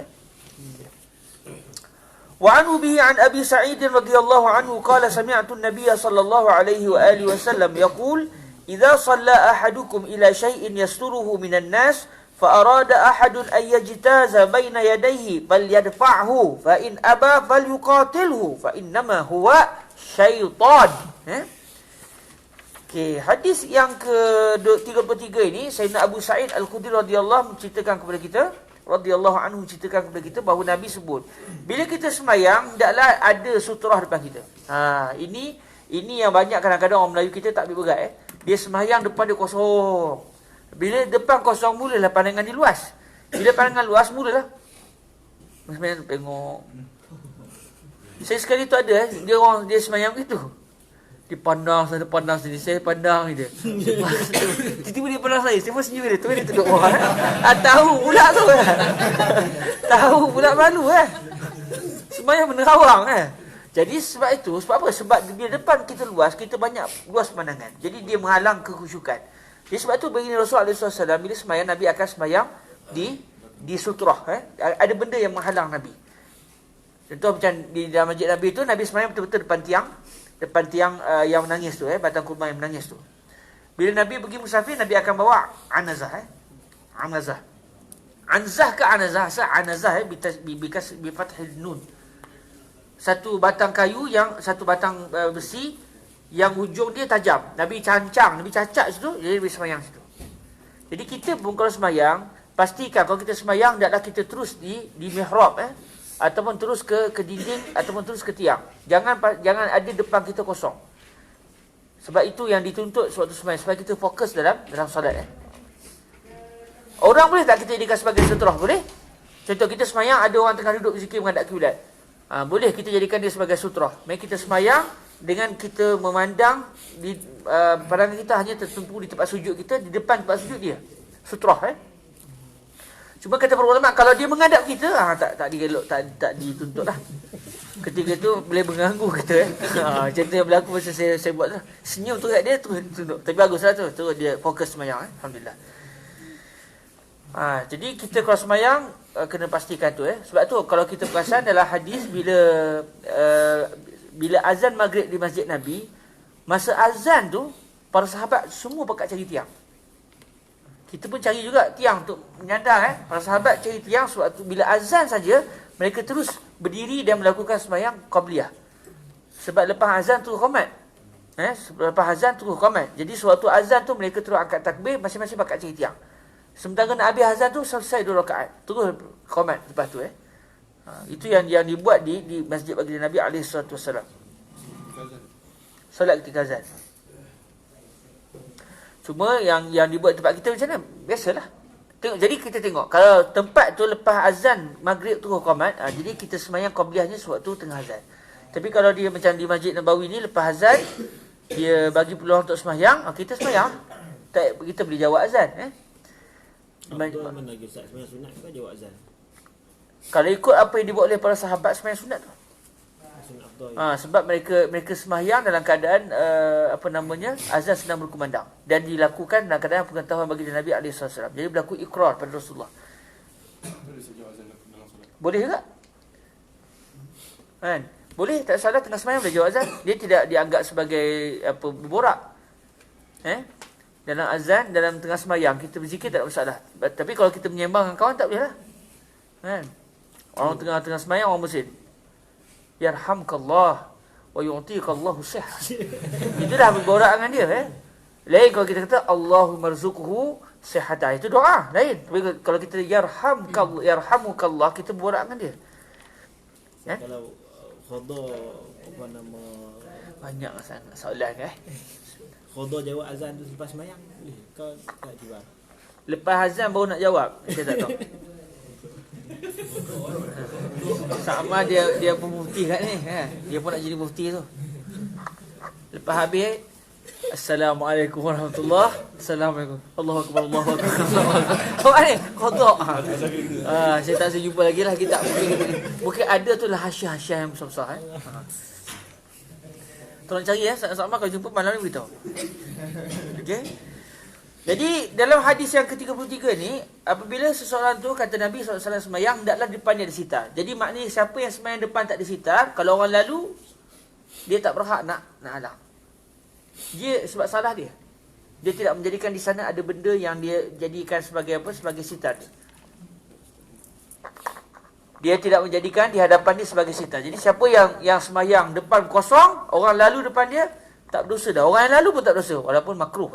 Wa anhu bihi an Abi Sa'id radhiyallahu anhu qala sami'tu an-nabiy sallallahu alaihi wa alihi wasallam yaqul idza shalla ahadukum ila shay'in yasturuhu minan nas fa arada ahadun an yajtaza baina yadayhi falyadfa'hu fa in aba falyuqatilhu fa innama huwa syaitan. Okey, hadis yang ke-33 ini Sayyidina Abu Sa'id Al-Khudri radhiyallahu menceritakan kepada kita, radhiyallahu anhu menceritakan kepada kita bahawa Nabi sebut, bila kita semayang hendaklah ada sutrah depan kita. Ini yang banyak kadang-kadang orang Melayu kita tak ambil berat. Dia semayang depan dia kosong. Bila depan kosong mulalah pandangan dia luas. Bila pandangan luas mulalah semayang tengok. Saya sekali tu ada dia semayang begitu. Dia pandang sini, saya pandang dia. Tiba-tiba dia pandang saya pun senyum dia. Tu dia tengok orang. Tahu pula tu. Tahu pula malu semayang menerawang Jadi sebab apa? Sebab di depan kita luas, kita banyak luas pandangan. Jadi dia menghalang kekhusyukan. Jadi sebab tu bagi Rasulullah SAW, bila semayang, Nabi akan semayang di sutrah. Ada benda yang menghalang Nabi. Contoh macam di dalam masjid Nabi tu, Nabi semayang betul-betul depan tiang yang menangis tu, batang kurma yang menangis tu. Bila Nabi pergi musafir, Nabi akan bawa anazah. Anzah ke anazah? Anazah bi fathil nun. Satu batang kayu, satu batang besi yang hujung dia tajam. Nabi cacat situ, jadi Nabi semayang situ. Jadi kita pun kalau semayang, pastikan kalau kita semayang, hendaklah kita terus di mihrab ataupun terus ke dinding ataupun terus ke tiang. Jangan ada depan kita kosong. Sebab itu yang dituntut suatu semayang, supaya kita fokus dalam solat. Orang boleh tak kita jadikan sebagai sutrah? Boleh. Contoh kita semayang, ada orang tengah duduk berzikir menghadap kiblat. Boleh kita jadikan dia sebagai sutrah. Mari kita semayang dengan kita memandang pandangan kita hanya tertumpu di tempat sujud kita, di depan tempat sujud dia. Sutrah. Cuma kata para ulama, kalau dia menghadap kita, tak dituntut lah. Ketika itu boleh mengganggu kita. Macam tu yang berlaku masa saya buat tu. Senyum tu kat dia, tunduk. Tapi baguslah tu dia fokus semayang. Alhamdulillah. Jadi kita kalau semayang kena pastikan tu. Sebab tu kalau kita perasan dalam hadis, bila azan maghrib di masjid Nabi, masa azan tu para sahabat semua pakat cari tiang. Kita pun cari juga tiang untuk menyandar. Para sahabat cari tiang sebab tu bila azan saja mereka terus berdiri dan melakukan sembahyang qabliyah. Sebab lepas azan terus qomat. Lepas azan terus qomat. Jadi sewaktu azan tu mereka terus angkat takbir, masing-masing pakat cari tiang. Sementara nak habis azan tu selesai 2 rakaat. Terus qomat lepas tu itu yang dibuat di Masjid Baginda Nabi SAW. Solat ketika azan. Cuma yang dibuat tempat kita macam mana? Biasalah. Jadi kita tengok, kalau tempat tu lepas azan maghrib terus qomat, jadi kita sembahyang qabliyahnya sewaktu tengah azan. Tapi kalau dia macam di Masjid Nabawi ni, lepas azan dia bagi peluang untuk sembahyang, kita sembahyang. Tak, kita boleh jawab azan. Betul mana lagi Ustaz, sembahyang sunat ke jawab azan? Kalau ikut apa yang dibuat oleh para sahabat, sembahyang sunat tu. Sunat afdal. Sebab mereka sembahyang dalam keadaan azan sedang berkumandang dan dilakukan dalam keadaan pengetahuan baginda Nabi SAW. Jadi berlaku ikrar pada Rasulullah. Boleh saja azan dalam solat. Boleh juga. Kan? Boleh, tak salah tengah sembahyang boleh jawab azan. Dia tidak dianggap sebagai berborak. Dalam azan, dalam tengah sembahyang kita berzikir tak ada masalah. Tapi kalau kita menyembang dengan kawan tak boleh lah. Kan? Orang tengah sembahyang orang bersin. Yarhamkallah wa yu'tikallahu sihah. Itu dah berborak dengan dia. Lain kalau kita kata Allahumma rzuqhu sihata, itu doa. Lain. Tapi kalau kita yarhamukallah, kita berborak dengan dia. Kalau khada Banyak sangat soalan khada jawab azan tu lepas sembahyang boleh kau tak jawab? Lepas azan baru nak jawab. Saya tak tahu. Sama dia pun mufti kat ni. Dia pun nak jadi mufti tu. Lepas habis, Assalamualaikum warahmatullahi. Assalamualaikum. Allahu akbar, Allahu akbar. Apa ni? Qada. Saya tak saya jumpa lagi lah kita. Mungkin ada tu lah hasiah-hasiah yang besar-besar. Tolong cari sama kalau jumpa malam ni beritahu. Okey. Jadi dalam hadis yang ke-33 ni, apabila seseorang tu kata Nabi SAW sembahyang, hendaklah depan dia ada sitar. Jadi maknanya siapa yang sembahyang depan tak ada sitar, kalau orang lalu, dia tak berhak nak halang. Dia sebab salah dia. Dia tidak menjadikan di sana ada benda yang dia jadikan sebagai sebagai sitar dia. Dia tidak menjadikan di hadapan dia sebagai sitar. Jadi siapa yang sembahyang depan kosong, orang lalu depan dia, tak berdosa dah. Orang yang lalu pun tak berdosa. Walaupun makruh.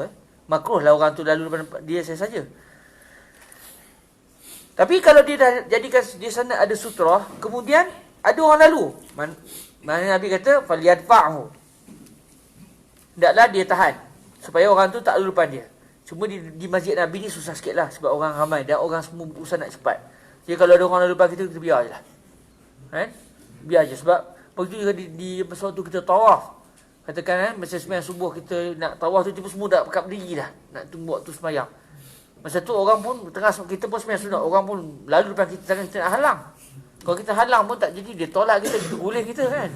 Makruh lah orang tu lalu depan dia saja. Tapi kalau dia dah jadikan di sana ada sutra, kemudian ada orang lalu. Mana Nabi kata, فَلْيَدْفَعْهُ, hendaklah dia tahan. Supaya orang tu tak lalu depan dia. Cuma di masjid Nabi ni susah sikit lah. Sebab orang ramai dan orang semua berusaha nak cepat. Jadi kalau ada orang lalu depan kita biar je lah. Biar je. Sebab begitu juga di masa waktu kita tawaf. Katakan masa sembahyang subuh kita nak tawaf tu, tiba semua dah pekat berdiri dah. Nak tunggu waktu sembahyang. Masa tu orang pun tengah, kita pun sembahyang sunat. Orang pun lalu depan kita, jangan kita nak halang. Kalau kita halang pun tak jadi, dia tolak kita, dia gulih kita kan.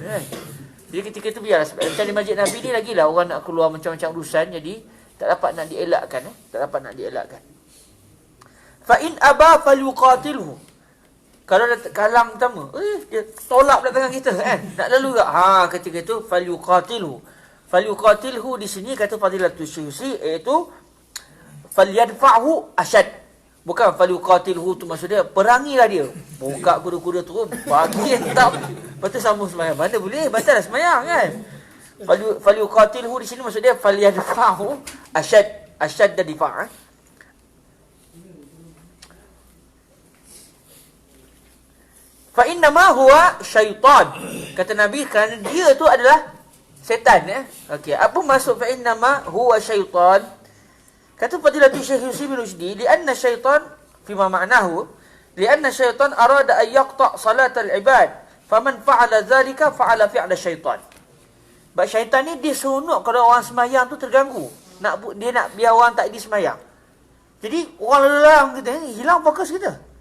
Jadi ketika tu biarlah. Macam di masjid Nabi ni lagilah orang nak keluar macam-macam urusan. Jadi tak dapat nak dielakkan. Tak dapat nak dielakkan. Fa'in aba falyuqatilhu. Kalau dah kalang pertama, dia tolak pula tangan kita kan. Nak lalu tak? Ketika itu falyuqatilhu. Falyuqatilhu di sini kata Fadilatul Syusi, iaitu falyadfa'hu asyad. Bukan falyuqatilhu tu maksudnya perangilah dia. Buka kuda-kuda tu bagi tak. Betul sambung sembahyang. Mana boleh? Batal dah sembahyang kan. Falyuqatilhu di sini maksudnya falyadfa'hu asyad. Asyad dan difa'. Fa innama huwa syaitan. Kata Nabi kerana dia tu adalah setan Okey, apa maksud fa innama huwa syaitan? Kata Fadilatul Syekh Yusri bin Rusdi, lianna syaitan fima ma'nahu, lianna syaitan arada an yaqta' salatal ibad, faman fa'ala dhalika fa'ala fi'la syaitan. Sebab syaitan ni dia seronok kalau orang sembahyang tu terganggu. Dia nak biar orang tak disembahyang. Jadi orang lelang kita ni hilang fokus kita.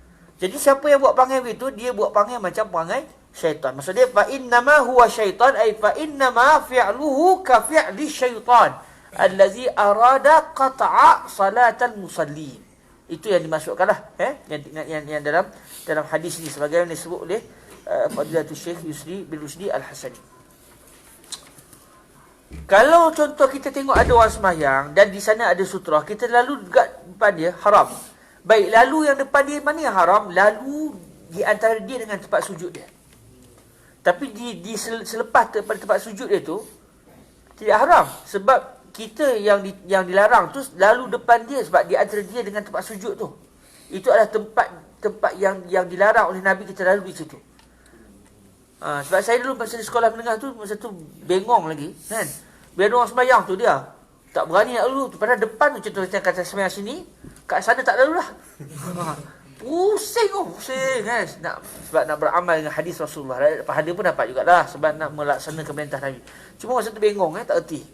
Jadi siapa yang buat perangai begitu, dia buat perangai macam perangai syaitan. Maksud dia fa innama huwa syaitan, ay fa innama fi'luhu ka fi'li syaitan allazi arada qata'a salatal musallin. Itu yang dimaksudkanlah yang dalam hadis ini sebagaimana disebut oleh Fadilatul Syekh Yusri bin Rusdi Al-Hasani. Kalau contoh kita tengok ada orang sembahyang dan di sana ada sutra, kita lalu dekat depan dia, haram. Baik, lalu yang depan dia mana yang haram? Lalu di antara dia dengan tempat sujud dia. Tapi selepas tempat sujud dia tu tidak haram, sebab kita yang dilarang tu lalu depan dia, sebab di antara dia dengan tempat sujud tu, itu adalah tempat yang dilarang oleh Nabi kita lalu di situ. Sebab saya dulu masa di sekolah menengah tu, masa tu bengong lagi kan, bila ada orang sembahyang tu dia tak berani nak lalu tu, padahal depan tu contoh macam kata sembahyang sini, kat sana tak lalu lah. Pusing kan, sebab nak beramal dengan hadis Rasulullah. Pahala pun dapat jugalah sebab nak melaksanakan perintah Nabi. Cuma masa tu bengong tak erti.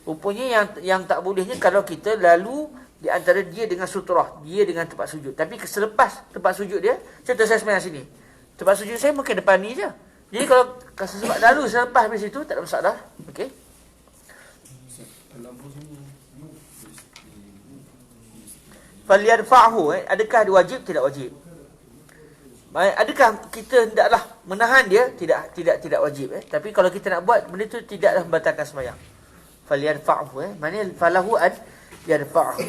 Rupanya yang tak bolehnya kalau kita lalu di antara dia dengan sutrah, dia dengan tempat sujud. Tapi selepas tempat sujud dia, contoh saya sembahyang sini, tempat sujud saya mungkin depan ni je. Jadi kalau sebab lalu selepas dari situ tak ada masalah. Okey. Falyarfa'hu, adakah dia wajib? Tidak wajib. Adakah kita hendaklah menahan dia? Tidak wajib. Tapi kalau kita nak buat benda itu tidaklah membatalkan sembahyang. Falyarfa'hu, maknanya falahu an yarfa'hu.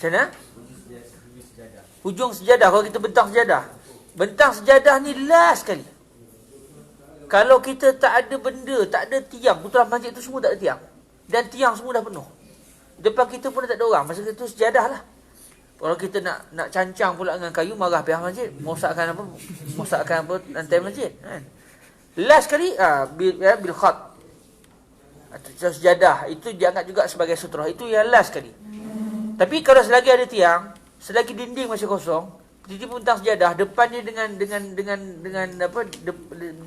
Macam mana? Hujung sejadah. Kalau kita bentang sejadah, bentang sejadah ni last sekali. Kalau kita tak ada benda, tak ada tiang, putaran masjid tu semua tak ada tiang, dan tiang semua dah penuh, depan kita pun tak ada orang, masa itu sejadah lah. Kalau kita nak cancang pula dengan kayu, marah pihak masjid, mosakkan lantai masjid kan. Last sekali bil khat, atau sejadah, itu dianggap juga sebagai sutrah. Itu yang last sekali. Tapi kalau selagi ada tiang, selagi dinding masih kosong, tiba-tiba bentang sejadah, depannya dengan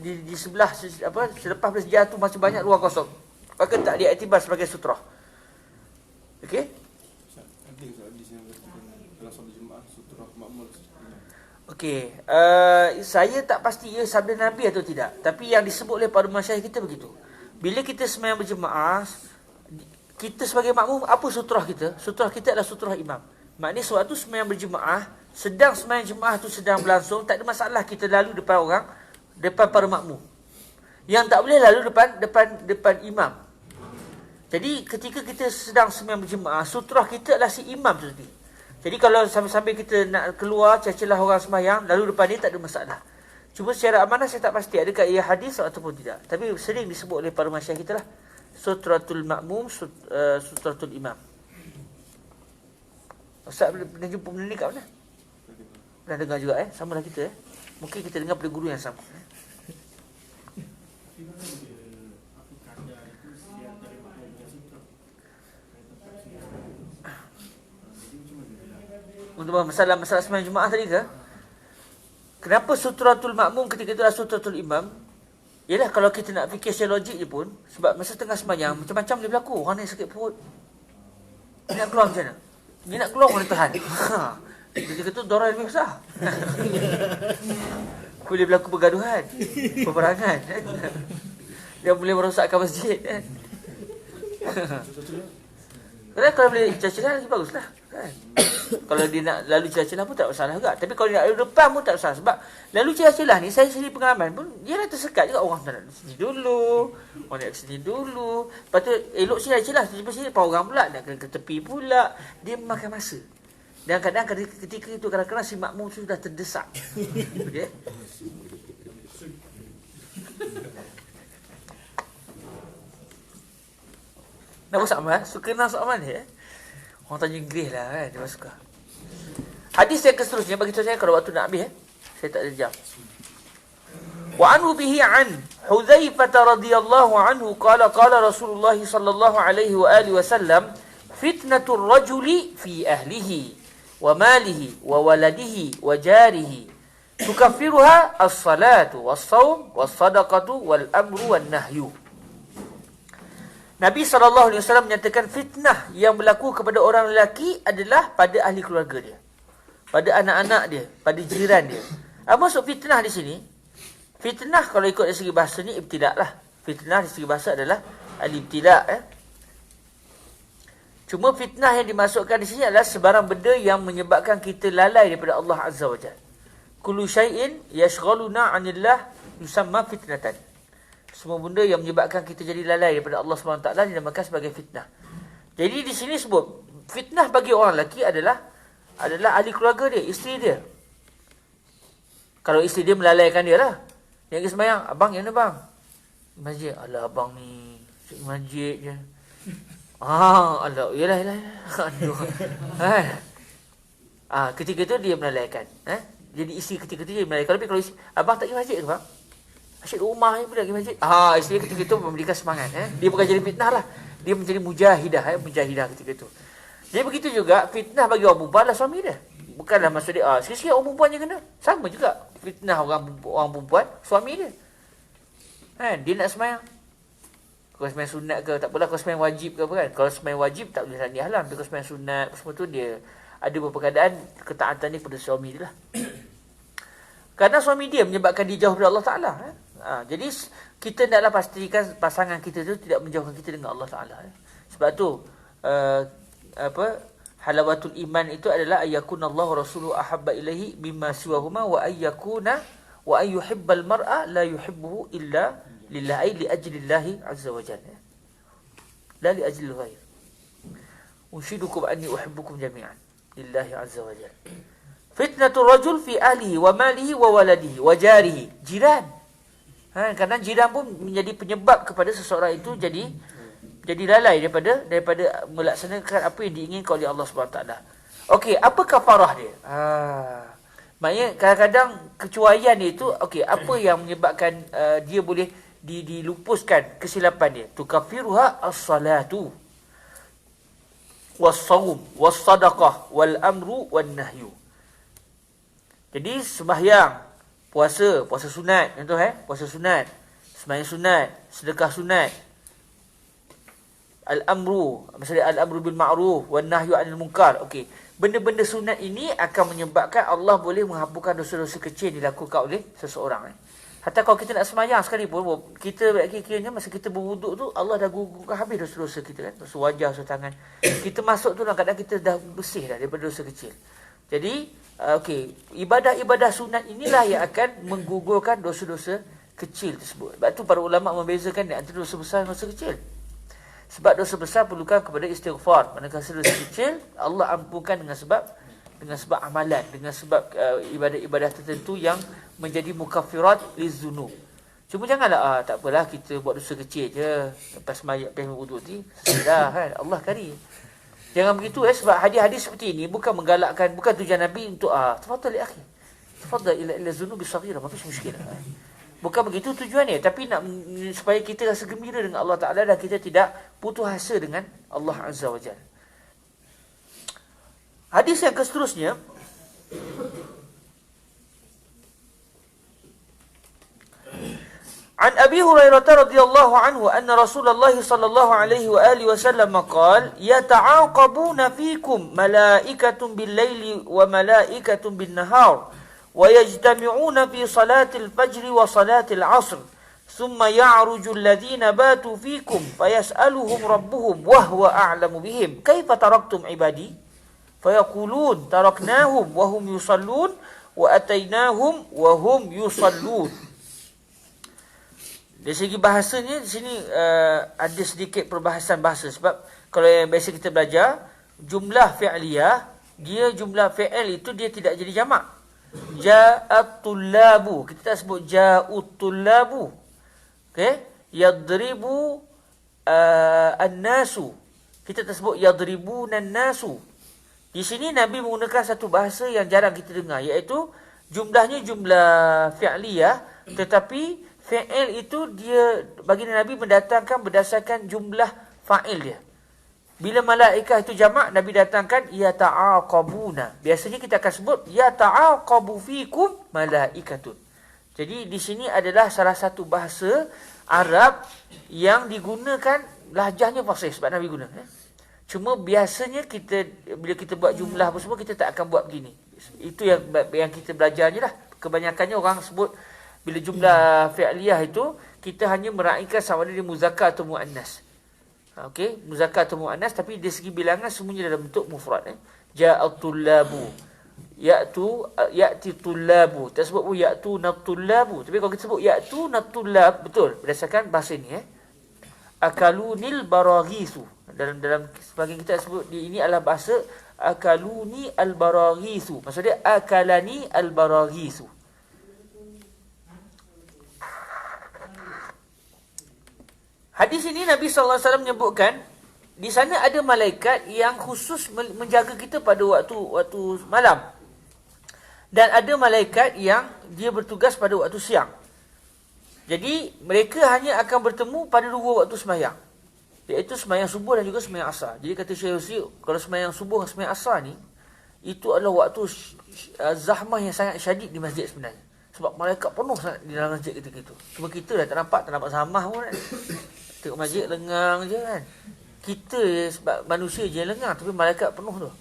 di sebelah selepas sejadah tu masih banyak ruang kosong, maka tak diiktibar sebagai sutrah. Okey? Okey, saya tak pasti ia sabda Nabi atau tidak, tapi yang disebut oleh para masyayikh kita begitu. Bila kita sembahyang berjemaah, kita sebagai makmum, apa sutrah kita? Sutrah kita adalah sutrah imam. Maknanya sewaktu sembahyang berjemaah, sedang sembahyang jemaah tu sedang berlangsung, tak ada masalah kita lalu depan orang, depan para makmum. Yang tak boleh lalu depan imam. Jadi ketika kita sedang sembahyang berjemaah, sutrah kita adalah si imam tu sendiri. Jadi kalau sambil-sambil kita nak keluar, celah orang sembahyang, lalu depan dia tak ada masalah. Cuma secara amanah saya tak pasti adakah ia hadis ataupun tidak. Tapi sering disebut oleh para masyayikh kita lah, sutratul makmum, sutratul imam. Ustaz pernah jumpa benda ni kat mana? Pernah dengar juga sama lah kita Mungkin kita dengar pada guru yang sama. Untuk masalah sembahyang Jumaat tadi ke? Kenapa sutratul makmum ketika itu adalah sutratul imam? Yalah, kalau kita nak fikir secara logik je pun, sebab masa tengah sembahyang macam-macam boleh berlaku. Orang ni sakit perut, dia nak keluar macam mana? Dia nak keluar boleh tahan. Ketika tu dorang lebih besar. Boleh berlaku pergaduhan, peperangan. Dia boleh merosakkan masjid kan. Kalau boleh celah-celah lagi baguslah kan. Kalau dia nak lalu celah-celah pun tak masalah juga. Tapi kalau dia nak lalu depan pun tak masalah. Sebab lalu celah-celah ni, saya sendiri pengalaman pun, dia dah tersekat juga. Orang nak sini dulu, orang nak sini dulu, lepas tu elok celah-celah, tiba-tiba sini orang pula nak ke tepi pula. Dia memakan masa. Dan kadang ketika itu kadang-kadang si makmum sudah terdesak. Okey. Nak buat sama, suka nak soalan ni Orang tanya Inggeris lah kan, dia suka. Hadis yang seterusnya bagi saya kalau waktu nak habis saya tak ada jam. Wa anhu bihi an Hudzaifah radhiyallahu anhu qala Rasulullah sallallahu alaihi wa alihi wasallam fitnatur rajuli fi ahlihi wa malihi wa waladihi wa jarihi tukaffiruha as-salatu was-shaum was-sadaqatu wal-amru wan-nahyu. Nabi SAW menyatakan fitnah yang berlaku kepada orang lelaki adalah pada ahli keluarga dia, pada anak-anak dia, pada jiran dia. Apa maksud fitnah di sini? Fitnah kalau ikut dari segi bahasa ni ibtila' lah. Fitnah dari segi bahasa adalah al-ibtila'. Cuma fitnah yang dimasukkan di sini adalah sebarang benda yang menyebabkan kita lalai daripada Allah Azza wa Jalla. Kullu syai'in yashghaluna 'anillah yusamma fitnatan. Semua benda yang menyebabkan kita jadi lalai daripada Allah SWT dinamakan sebagai fitnah. Jadi di sini sebut Fitnah bagi orang lelaki adalah ahli keluarga dia, isteri dia. Kalau isteri dia melalaikan dia lah. Yang pergi sembahyang, abang yang mana bang? Masjid. Alah abang ni masjid je. Alah, yalah. Aduh. Ketika tu dia melalaikan. Jadi isteri ketika tu dia melalaikan. Tapi kalau isteri, abang tak pergi masjid ke bang? Asyik rumah ni pun dah pergi masjid. Isteri ketika tu memberikan semangat. Dia bukan jadi fitnah lah. Dia menjadi mujahidah ketika tu. Jadi begitu juga fitnah bagi orang perempuan lah suami dia. Bukanlah maksud dia, sikit-sikit orang perempuan je kena. Sama juga fitnah orang perempuan, suami dia. Dia nak sembahyang. Kalau sembahyang sunat ke, tak apalah. Kalau sembahyang wajib ke apa kan. Kalau sembahyang wajib tak boleh tanya halam. Tapi kalau sembahyang sunat, semua tu dia ada beberapa keadaan ketaatan ni pada suami dia lah. Kerana suami dia menyebabkan dia jauh dari Allah Ta'ala. Jadi kita naklah pastikan pasangan kita tu tidak menjauhkan kita dengan Allah Ta'ala. Sebab tu halawatul iman itu adalah ayyakuna Allah rasuluhu ahabba ilaihi mimma siwahuma wa ayyakuna wa ayyuhibbal mar'a la yuhibbuhu illa lillahi li ajlillahi azza wa jalla. La li ajli ghair. Unshidukum anni uhibbukum jami'an lillahi azza wa jalla. Fitnatul rajul fi ahlihi wa malihi wa waladihi wa jarihi. Jiran. Kadang jiran pun menjadi penyebab kepada seseorang itu jadi lalai daripada melaksanakan apa yang diinginkan oleh Allah SWT. Okey, apa kafarah dia? Maknanya kadang-kadang kecuaian dia itu, apa yang menyebabkan dia boleh dilupuskan kesilapan dia? Tukaffiruha as-salatu was-sawm was-sadaqah wal amru wan nahyu. Jadi sembahyang, puasa sunat, contoh puasa sunat, sembahyang sunat, sedekah sunat, al-amru bil ma'ruf wan nahyu 'anil munkar. Benda-benda sunat ini akan menyebabkan Allah boleh menghapuskan dosa-dosa kecil dilakukan oleh seseorang. Hatta kalau kita nak sembahyang sekali pun, kita kira-kiranya masa kita berwuduk tu Allah dah gugurkan habis dosa-dosa kita kan, dosa wajah, dosa tangan. Kita masuk tu kadang-kadang kita dah bersih dah daripada dosa kecil. Jadi ibadah-ibadah sunat inilah yang akan menggugurkan dosa-dosa kecil tersebut. Sebab tu para ulama membezakan antara dosa besar dan dosa kecil. Sebab dosa besar perlukan kepada istighfar. Manakala dosa kecil Allah ampunkan dengan sebab amalan, dengan sebab ibadah-ibadah tertentu yang menjadi mukaffirat lizunub. Cuma janganlah tak apalah kita buat dosa kecil je, lepas mayat lepas wuduk ni selesai kan. Allah kari. Jangan begitu sebab hadis-hadis seperti ini bukan menggalakkan, bukan tujuan Nabi untuk tafadhal ya akhi. Tafadhal ila zunubi saghira, ma fish mushkilah. Bukan begitu tujuannya, tapi nak supaya kita rasa gembira dengan Allah Ta'ala dan kita tidak putus asa dengan Allah Azza wa Jalla. Hadis yang seterusnya, عن أبي هريرة رضي الله عنه أن رسول الله صلى الله عليه وآله وسلم قال يتعاقبون فيكم ملائكة بالليل وملائكة بالنهار ويجتمعون في صلاة الفجر وصلاة العصر ثم يعرج الذين باتوا فيكم فيسألهم ربهم وهو أعلم بهم كيف تركتم عبادي فيقولون تركناهم وهم يصلون وأتيناهم وهم يصلون. Dari segi bahasanya di sini ada sedikit perbahasan bahasa, sebab kalau yang biasa kita belajar jumlah fi'liyah, dia jumlah fi'il itu dia tidak jadi jamak. Ja'at tullabu, kita tak sebut ja'ut tullabu. Okey, yadribu an-nasu, kita tak sebut yadribunan nasu. Di sini Nabi menggunakan satu bahasa yang jarang kita dengar, iaitu jumlahnya jumlah fi'liyah, tetapi fi'il itu dia bagi Nabi mendatangkan berdasarkan jumlah fa'il dia. Bila malaikat itu jamak, Nabi datangkan yata'aqabuna. Biasanya kita akan sebut yata'aqabu fikum malaikatun. Jadi di sini adalah salah satu bahasa Arab yang digunakan, lahjahnya fasih sebab Nabi guna. Cuma biasanya kita bila kita buat jumlah apa semua, kita tak akan buat begini. Itu yang kita belajar je lah. Kebanyakannya orang sebut bila jumlah fi'liyah itu, kita hanya meraihkan sama ada dia muzakkar atau muannas. Okey, muzakkar atau muannas, tapi dari segi bilangan semuanya dalam bentuk mufrad. Ja'at tullabu, ya'ti tullabu. Tak sebut pun ya'tu nat tullabu. Tapi kalau kita sebut ya'tu nat tullab, betul berdasarkan bahasa ini. akalunil baraghisu. Dalam sebagian kita sebut ini adalah bahasa akaluni al-baraghisu. Maksudnya akalani al-baraghisu. Hadis ini Nabi sallallahu alaihi wasallam menyebutkan di sana ada malaikat yang khusus menjaga kita pada waktu malam. Dan ada malaikat yang dia bertugas pada waktu siang. Jadi mereka hanya akan bertemu pada 2 waktu sembahyang. Iaitu sembahyang subuh dan juga sembahyang asar. Jadi kata Syekh Yusri, kalau sembahyang subuh dan sembahyang asar ni, itu adalah waktu zahmah yang sangat syadid di masjid sebenarnya. Sebab malaikat penuh sangat di dalam masjid ketika itu. Cuma kita dah tak nampak zahmah pun kan. Tengok masjid lengang je kan. Kita sebab manusia je yang lengang, tapi malaikat penuh tu.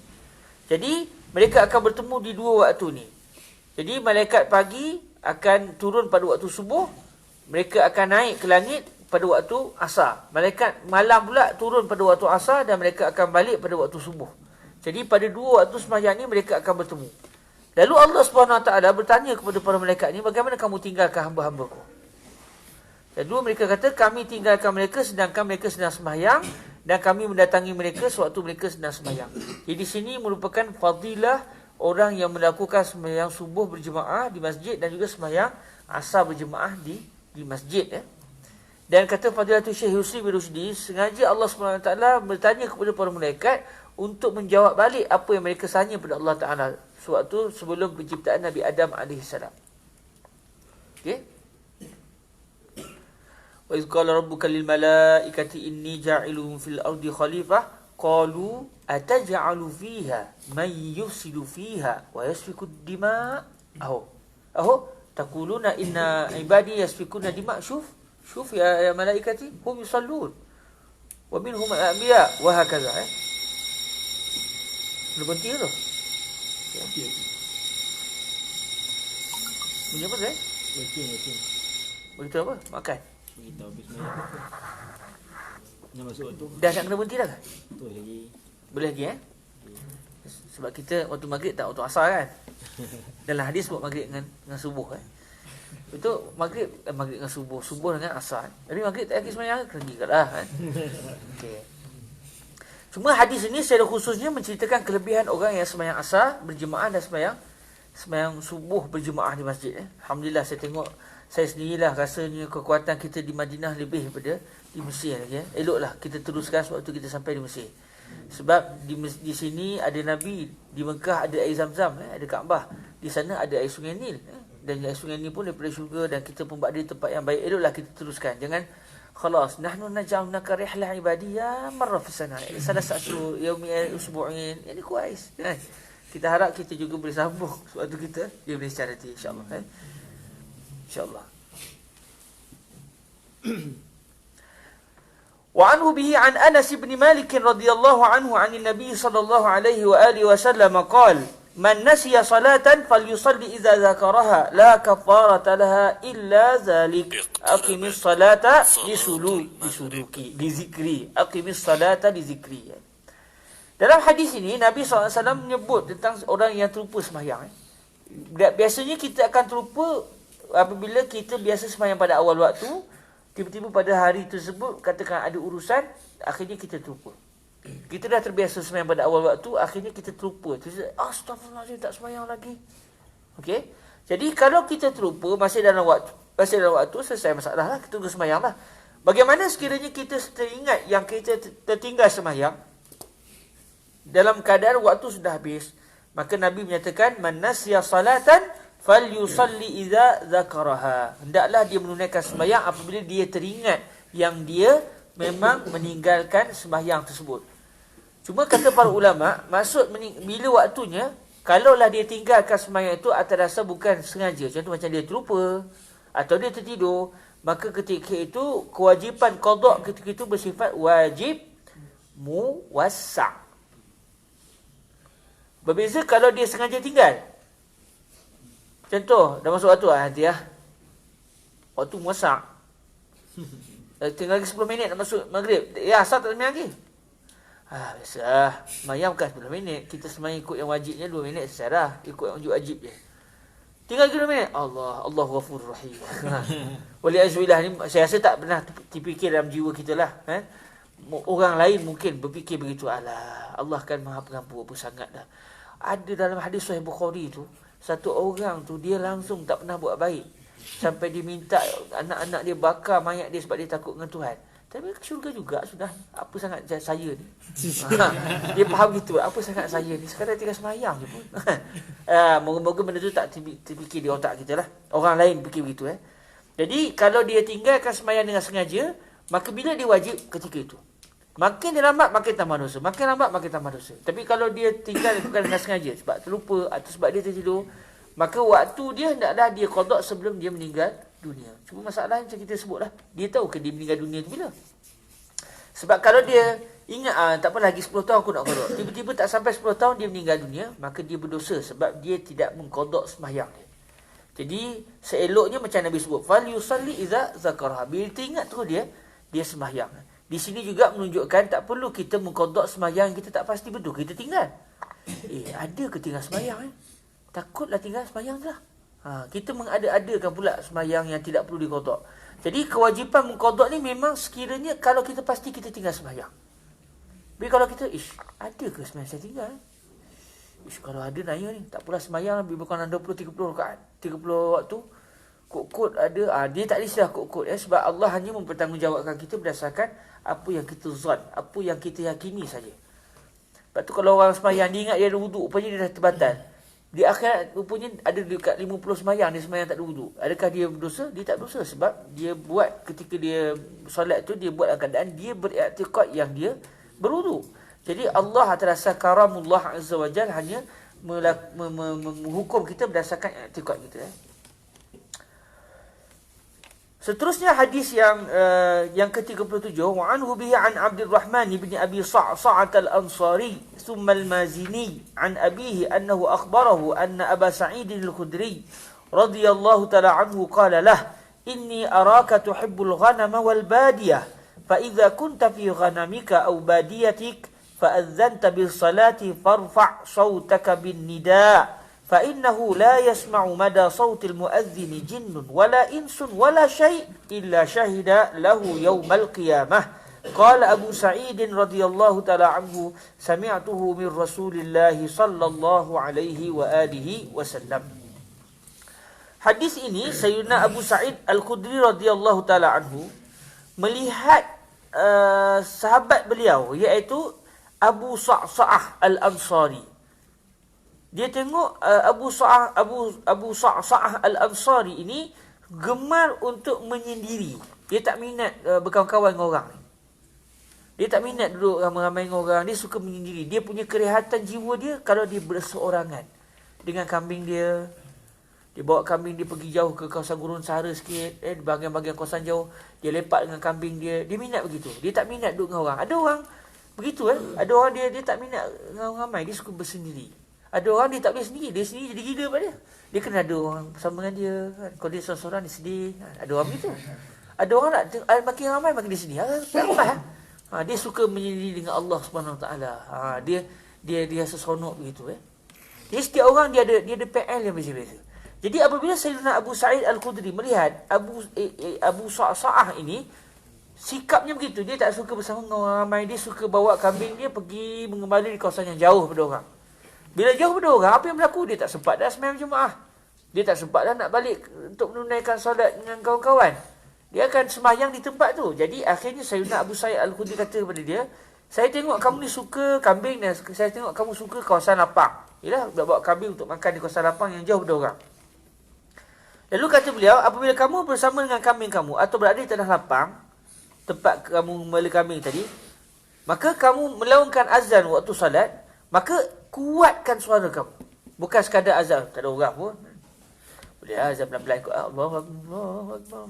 Jadi mereka akan bertemu di 2 waktu ni. Jadi malaikat pagi akan turun pada waktu subuh, mereka akan naik ke langit pada waktu asar. Malaikat malam pula turun pada waktu asar dan mereka akan balik pada waktu subuh. Jadi pada 2 waktu sembahyang ni mereka akan bertemu. Lalu Allah SWT bertanya kepada para malaikat ni, bagaimana kamu tinggalkan hamba-hambaku? Lalu mereka kata, kami tinggalkan mereka sedangkan mereka sedang sembahyang dan kami mendatangi mereka sewaktu mereka sedang sembahyang. Jadi di sini merupakan fadilah orang yang melakukan sembahyang subuh berjemaah di masjid dan juga sembahyang asar berjemaah di masjid. Dan kata Fadilatul Syekh Yusri bin Rusdi, sengaja Allah SWT bertanya kepada para malaikat untuk menjawab balik apa yang mereka tanya pada Allah Ta'ala sewaktu sebelum penciptaan Nabi Adam AS. Okay? Wa iz qala rabbuka lil malaikati inni ja'ilun fil ardi khalifah qalu ataj'alu fiha man yufsidu fiha wa yasfiku ad-dima' aho taquluna inna ibadi yasfikuna dima' Syuf ya malaikati hum yusallun wa minhum al-anbiya wa hakaza. Belum berhenti tu. Okey. Bunyi apa tu Loceng. Begitu apa? Makan. Beritahu habis semayang. Nak masuk waktu. Dah nak kena berhenti dah ke? Tu lagi. Boleh lagi Sebab kita waktu maghrib tak waktu asar kan. Dalam hadis sebut maghrib dengan subuh kan. Itu maghrib dengan subuh dengan asar. Tapi maghrib tak lagi sembahyang kena gigatlah kan. Okey. Cuma hadis ini secara khususnya menceritakan kelebihan orang yang sembahyang asar berjemaah dan sembahyang subuh berjemaah di masjid. Alhamdulillah saya tengok, saya sendirilah rasanya kekuatan kita di Madinah lebih daripada di Mesir lagi. Eloklah kita teruskan waktu kita sampai di Mesir. Sebab di sini ada Nabi, di Mekah ada air Zam-Zam, ada Kaabah. Di sana ada air Sungai Nil. Dan air Sungai Nil pun daripada syurga dan kita pun berada di tempat yang baik. Eloklah kita teruskan. Jangan khalas nahnu naj'alnaka rihlah ibadiyah marra fi sana. Salah satu yaumi usbu'in. Ini kuais. Kan? Kita harap kita juga boleh sambung waktu kita dia boleh secara nanti insya-Allah. Insya-Allah. وعنه به عن أنس بن مالك رضي الله عنه عن النبي صلى الله عليه وآله وسلم قال من نسي صلاة فليصلي إذا ذكرها لا كفارة لها إلا ذلك أقم الصلاة لذكري أقم الصلاة لذكري. Dalam hadis ini Nabi SAW menyebut tentang orang yang terlupa sembahyang. Biasanya kita akan terlupa apabila kita biasa sembahyang pada awal waktu. Tiba-tiba pada hari tersebut katakan ada urusan, akhirnya kita terlupa. Kita dah terbiasa sembahyang pada awal waktu, akhirnya kita terlupa. Astagfirullahaladzim, tak sembahyang lagi. Okey. Jadi kalau kita terlupa masih dalam waktu selesai masalah lah, kita tunggu sembahyang lah. Bagaimana sekiranya kita teringat yang kita tertinggal sembahyang dalam keadaan waktu sudah habis, maka Nabi menyatakan man nasiya salatan falyusalli idza zakaraha. Hendaklah dia menunaikan sembahyang apabila dia teringat yang dia memang meninggalkan sembahyang tersebut. Cuma kata para ulama, maksud bila waktunya, kalaulah dia tinggalkan sembahyang itu atas dasar bukan sengaja, contoh macam dia terlupa atau dia tertidur, maka ketika itu kewajipan qada ketika itu bersifat wajib muwassa'. Berbeza kalau dia sengaja tinggal. Contoh, dah masuk waktu nanti waktu muasa'. Tinggal lagi 10 minit nak masuk maghrib. Ya, asal tak sembahyang lagi. Biasa. Sembahyang bukan 10 minit. Kita sembahyang ikut yang wajibnya 2 minit selesai dah. Ikut yang wajib je. Tinggal 3 minit. Allah Ghafurur Rahim. Wali'azubillah ni saya rasa tak pernah terfikir dalam jiwa kita lah. Orang lain mungkin berfikir begitu. Alah, Allah kan Maha Pengampun, apa sangat dah. Ada dalam hadis Sahih Bukhari tu, satu orang tu dia langsung tak pernah buat baik. Sampai dia minta anak-anak dia bakar mayat dia sebab dia takut dengan Tuhan. Tapi ke syurga juga sudah. Apa sangat saya ni? Dia faham gitu. Apa sangat saya ni? Sekarang tinggal semayang je pun. Moga-moga benda tu tak terfikir di otak kita lah. Orang lain fikir begitu. Jadi kalau dia tinggalkan semayang dengan sengaja, maka bila dia wajib ketika itu. Makin dia lambat, makin tambah dosa. Makin lambat, makin tambah dosa. Tapi kalau dia tinggal bukan dengan sengaja, sebab terlupa atau sebab dia tertidur, maka waktu dia hendaklah dia qada sebelum dia meninggal dunia. Cuma masalah macam kita sebutlah, dia tahu ke dia meninggal dunia tu bila? Sebab kalau dia ingat tak apa lagi 10 tahun aku nak qada, tiba-tiba tak sampai 10 tahun dia meninggal dunia, maka dia berdosa sebab dia tidak mengqada sembahyang dia. Jadi seeloknya macam Nabi sebut, fal yusalli idza zakaraha. Bila teringat terus dia sembahyang. Di sini juga menunjukkan tak perlu kita mengqada sembahyang kita tak pasti betul kita tinggal. Ada ke tinggal sembahyang Takutlah tinggal sembahyang tu lah. Kita mengada-adakan pula sembahyang yang tidak perlu diqada. Jadi kewajipan mengqada ni memang sekiranya kalau kita pasti kita tinggal sembahyang. Tapi kalau kita ada ke sembahyang saya tinggal? Kalau ada nanya ni, tak pula sembahyang lebih kurang 20-30 rakaat, 30 waktu. Kod-kod ada, dia tak risau kod-kod sebab Allah hanya mempertanggungjawabkan kita berdasarkan apa yang kita zon, apa yang kita yakini saja. Lepas tu kalau orang sembahyang dia ingat dia ada wuduk, rupanya dia dah terbatal. Di akhirat rupanya ada dekat 50 sembahyang dia sembahyang tak ada wuduk. Adakah dia berdosa? Dia tak berdosa sebab dia buat ketika dia solat tu dia buat dalam keadaan dia beriktikad yang dia berwuduk. Jadi Allah atas karamullah azza wajalla hanya menghukum kita berdasarkan iktikad kita. Seterusnya hadis yang ke-37, wa anhu bihi an Abdurrahman ibn Abi Sa'sa'at al-Ansari thumma al-Mazini an abihi annahu akhbarahu anna Aba Sa'id al-Khudri radhiyallahu ta'ala anhu qala lah inni araka tuhibbul ghanama wal badiyah fa idza kunta fi ghanamika aw badiyatik fa adzanta bis salati farfa' sawtaka bin nida' فإنه لا يسمع مدى صوت المؤذن جن ولا إنس ولا شيء إلا شهد له يوم القيامة قال أبو سعيد رضي الله تعالى عنه سمعته من رسول الله صلى الله عليه وآله وسلم. Hadis ini Sayyidina Abu Sa'id Al-Khudri radhiyallahu ta'ala anhu melihat sahabat beliau iaitu Abu Sa'sa'ah Al-Ansari. Dia tengok Abu Sa'sa'ah Al-Ansari ini gemar untuk menyendiri. Dia tak minat berkawan-kawan dengan orang. Dia tak minat duduk ramai-ramai dengan orang. Dia suka menyendiri. Dia punya kerehatan jiwa dia kalau dia berseorangan dengan kambing dia. Dia bawa kambing dia pergi jauh ke kawasan gurun sahara sikit, di bahagian-bahagian kawasan jauh. Dia lepak dengan kambing dia. Dia minat begitu. Dia tak minat duduk dengan orang. Ada orang begitu Ada orang dia tak minat dengan orang ramai. Dia suka bersendiri. Ada orang dia tak boleh sendiri. Dia sendiri jadi gila pada dia. Dia kena ada orang bersama dengan dia. Kalau dia seorang-seorang dia sedih. Ada orang begitu. Ada orang nak makin ramai makin dia sedih. Dia suka menyendiri dengan Allah SWT. Dia seronok begitu. Jadi setiap orang dia ada PL yang biasa-biasa. Jadi apabila Sayyidina Abu Sa'id Al-Khudri melihat Abu Sa'sa'ah ini sikapnya begitu. Dia tak suka bersama dengan orang ramai. Dia suka bawa kambing dia pergi mengembali di kawasan yang jauh pada orang. Bila jauh pada orang, apa yang berlaku? Dia tak sempat dah sembahyang jemaah. Dia tak sempat dah nak balik untuk menunaikan solat dengan kawan-kawan. Dia akan sembahyang di tempat tu. Jadi akhirnya Sayyidina Abu Sa'id Al-Khudri kata kepada dia, saya tengok kamu ni suka kambing dan saya tengok kamu suka kawasan lapang. Yalah, nak bawa kambing untuk makan di kawasan lapang yang jauh pada orang. Lalu kata beliau, apabila kamu bersama dengan kambing kamu atau berada di tanah lapang, tempat kamu membela kambing tadi, maka kamu melaungkan azan waktu salat, maka kuatkan suara kamu. Bukan sekadar azan, tak ada orang pun. Boleh azan pelan-pelan ikut Allahu Akbar.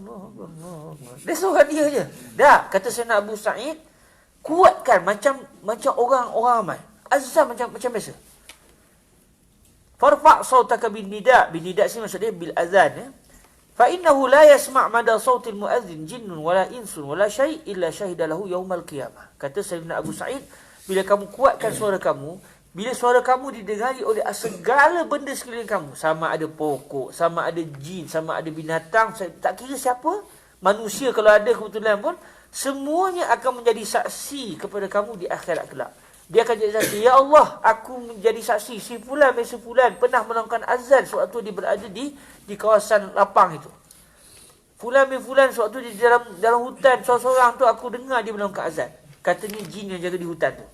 Dia seorang dia je. Dah, kata Sayyidina Abu Sa'id, kuatkan macam orang-orang ramai. Azan macam biasa. Farfa' sautaka bin nida'. Bin nida' sini maksud dia bil azan. Fa innahu la yasma' mada sautil muadzin jinnun wala insun wala syai' illa syahida lahu yaumal qiyamah. Kata Sayyidina Abu Sa'id, bila kamu kuatkan suara kamu, Bila suara kamu didengari oleh segala benda sekeliling kamu, sama ada pokok, sama ada jin, sama ada binatang, tak kira siapa, manusia kalau ada kebetulan pun, semuanya akan menjadi saksi kepada kamu di akhirat kelak. Dia akan jadi saksi, ya Allah, aku menjadi saksi, si fulan bin si fulan pernah melakukan azan sewaktu dia berada di kawasan lapang itu. Fulan bin fulan sewaktu di dalam hutan seorang-seorang tu aku dengar dia melakukan azan. Katanya jin yang jaga di hutan tu.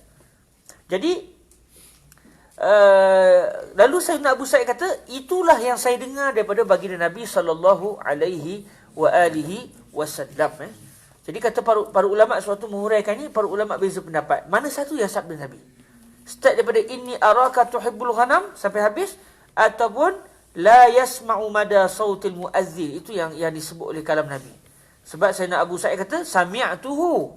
Jadi lalu Sayyidina Abu Sa'id kata, itulah yang saya dengar daripada baginda Nabi sallallahu alaihi wa alihi wasallam. Jadi kata para ulama suatu menguraikannya, para ulama beza pendapat. Mana satu yang sabda Nabi? Start daripada inni araka tuhibbul ghanam sampai habis, ataupun la yasma'u mada sautil muazzin, itu yang disebut oleh kalam Nabi. Sebab Sayyidina Abu Sa'id kata sami'tuhu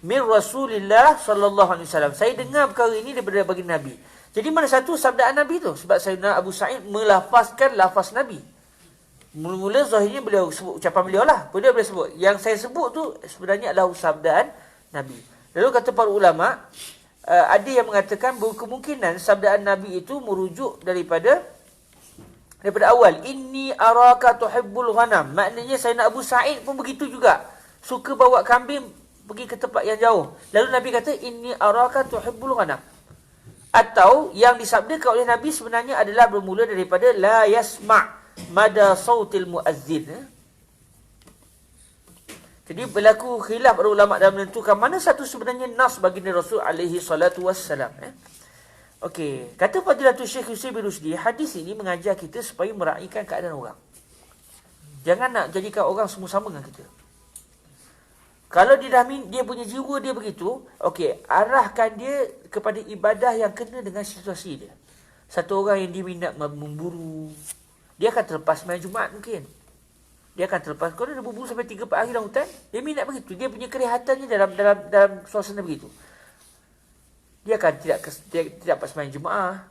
min Rasulillah sallallahu alaihi wasallam. Saya dengar perkara ini daripada baginda Nabi. Jadi mana satu sabdaan Nabi tu? Sebab Sayyidina Abu Sa'id melafazkan lafaz Nabi. Mula-mula zahirnya beliau sebut ucapan beliau lah. Beliau sebut. Yang saya sebut tu sebenarnya adalah sabdaan Nabi. Lalu kata para ulama, ada yang mengatakan kemungkinan sabdaan Nabi itu merujuk daripada awal. Inni araka tuhibbul ghanam. Maknanya Sayyidina Abu Sa'id pun begitu juga. Suka bawa kambing pergi ke tempat yang jauh. Lalu Nabi kata, inni araka tuhibbul ghanam. Atau yang disabdakan oleh Nabi sebenarnya adalah bermula daripada la yasma' mada sautil muazzin. Jadi berlaku khilaf para ulama dalam menentukan mana satu sebenarnya nas baginda Rasul alaihi salatu wassalam. Okey, kata Fadilatul Syekh Yusuf bin Rusdi, hadis ini mengajar kita supaya meraihkan keadaan orang. Jangan nak jadikan orang semua sama dengan kita. Kalau dia punya jiwa dia begitu, okey, arahkan dia kepada ibadah yang kena dengan situasi dia. Satu orang yang dia minat memburu, dia akan terlepas main Jumaat mungkin. Dia akan terlepas, kalau dia berburu sampai 3-4 hari dalam hutan, dia minat begitu. Dia punya kerehatannya dalam suasana begitu. Dia akan tidak dapat sembahyang Jumaat.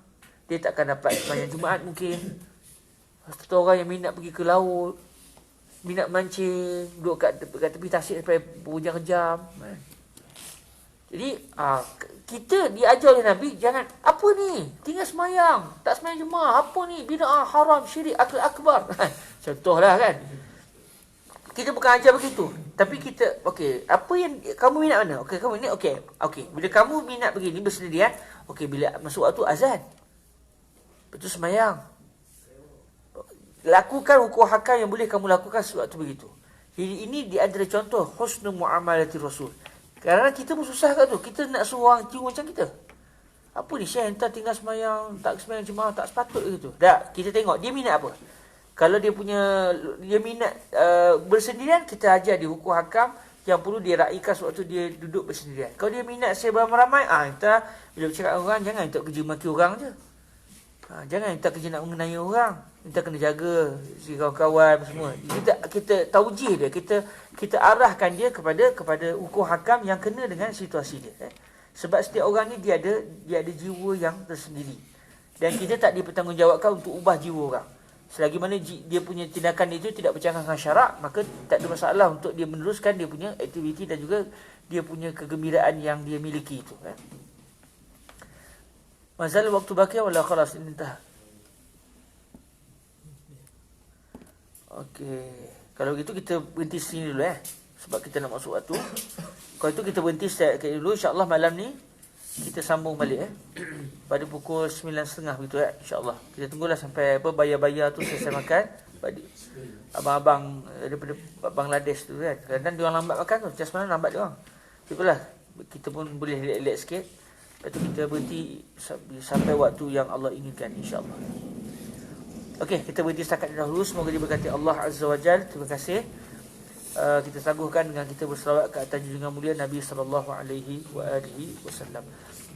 Dia tak akan dapat sembahyang Jumaat mungkin. Satu orang yang minat pergi ke laut, minat mancing, duduk kat tepi tasik sampai berjam-jam. Jadi kita diajar oleh Nabi, jangan apa ni, tinggal semayang, tak semayang Jumaat, apa ni, bid'ah, haram, syirik, akbar. Contohlah kan. Kita bukan ajar begitu, tapi kita okey, apa yang kamu minat mana? Okey, kamu minat okey. Bila kamu minat begini bersendirian, okey, bila masuk waktu azan, betul semayang. Lakukan hukum hakam yang boleh kamu lakukan sewaktu begitu. Jadi ini di antara contoh husnul muamalati Rasul. Kerana kita pun susah kat tu. Kita nak suruh orang tiru macam kita. Apa ni, Syekh entah tinggal semayang, tak semayang Jumaat, tak sepatut gitu. Tak, kita tengok dia minat apa. Kalau dia minat bersendirian, kita ajar dia hukum hakam yang perlu dia raikan sewaktu dia duduk bersendirian. Kalau dia minat beramai-ramai, entah bila bercakap dengan orang, jangan untuk kerja maki orang je. Jangan minta kerja nak mengenai orang. Minta kena jaga si kawan-kawan semua. Kita taujih dia, kita arahkan dia kepada hukum hakam yang kena dengan situasi dia. Sebab setiap orang ni dia ada jiwa yang tersendiri. Dan kita tak dipertanggungjawabkan untuk ubah jiwa orang. Selagi mana dia punya tindakan itu tidak bercanggah dengan syarak, maka tak ada masalah untuk dia meneruskan dia punya aktiviti dan juga dia punya kegembiraan yang dia miliki itu. Mazal waktu baqiyah wala khalas intah. Okey. Kalau gitu kita berhenti sini dulu sebab kita nak masuk waktu. Kalau itu kita berhenti sekali dulu, insya-Allah malam ni kita sambung balik pada pukul 9.30 begitu insya-Allah. Kita tunggulah sampai bayar-bayar tu selesai makan. Abang-abang daripada Bangladesh tu kan. Kadang-kadang dia orang lambat makan tu, macam mana lambat dia orang. Itulah kita pun boleh relax sikit. Lepas tu kita berhenti sampai waktu yang Allah inginkan insya-Allah. Okey, kita berhenti setakat dahulu. Semoga diberkati Allah Azza wa Jalla. Terima kasih. Kita tangguhkan dengan kita berselawat ke atas junjungan mulia Nabi sallallahu alaihi wa alihi wasallam.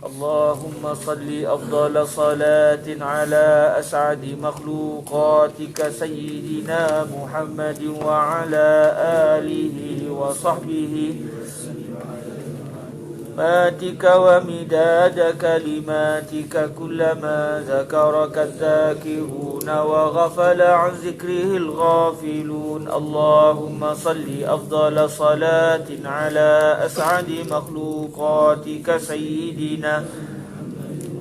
Allahumma salli afdala salatin ala as'adi makhluqatika sayyidina Muhammadin wa ala alihi wa sahbihi ماتك ومداد كلماتك كلما ذكرك الذاكرون وغفل عن ذكره الغافلون اللهم صل أفضل صلاة على أسعد مخلوقاتك سيدنا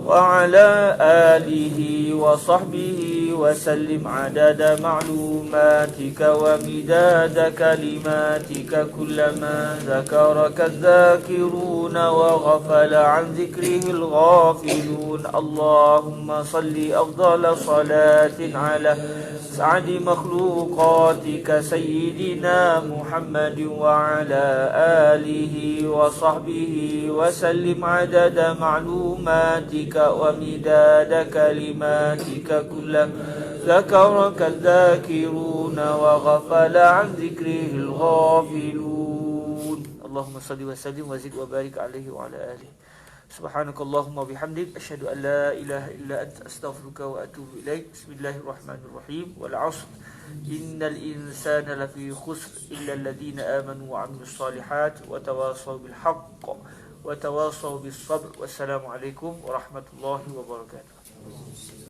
وعلى آله وصحبه وسلم عدد معلوماتك ومداد كلماتك كلما ذكرك الذاكرون وغفل عن ذكره الغافلون. اللهم صل أفضل صلاة على سعد مخلوقاتك سيدنا محمد وعلى آله وصحبه وسلم عدد معلوماتك ومداد كلماتك كلما ذكرك الذاكرون وغفل عن ذكره الغافلون. اللهم صل وسلم وزد وبارك عليه وعلى آله. سبحانك اللهم وبحمدك أشهد أن لا إله إلا أنت أستغفرك وأتوب إليك. بسم الله الرحمن الرحيم. والعصر إن الإنسان لفي خسر إلا الذين آمنوا وعملوا الصالحات وتواصوا بالحق وتواصوا بالصبر. والسلام عليكم ورحمة الله وبركاته.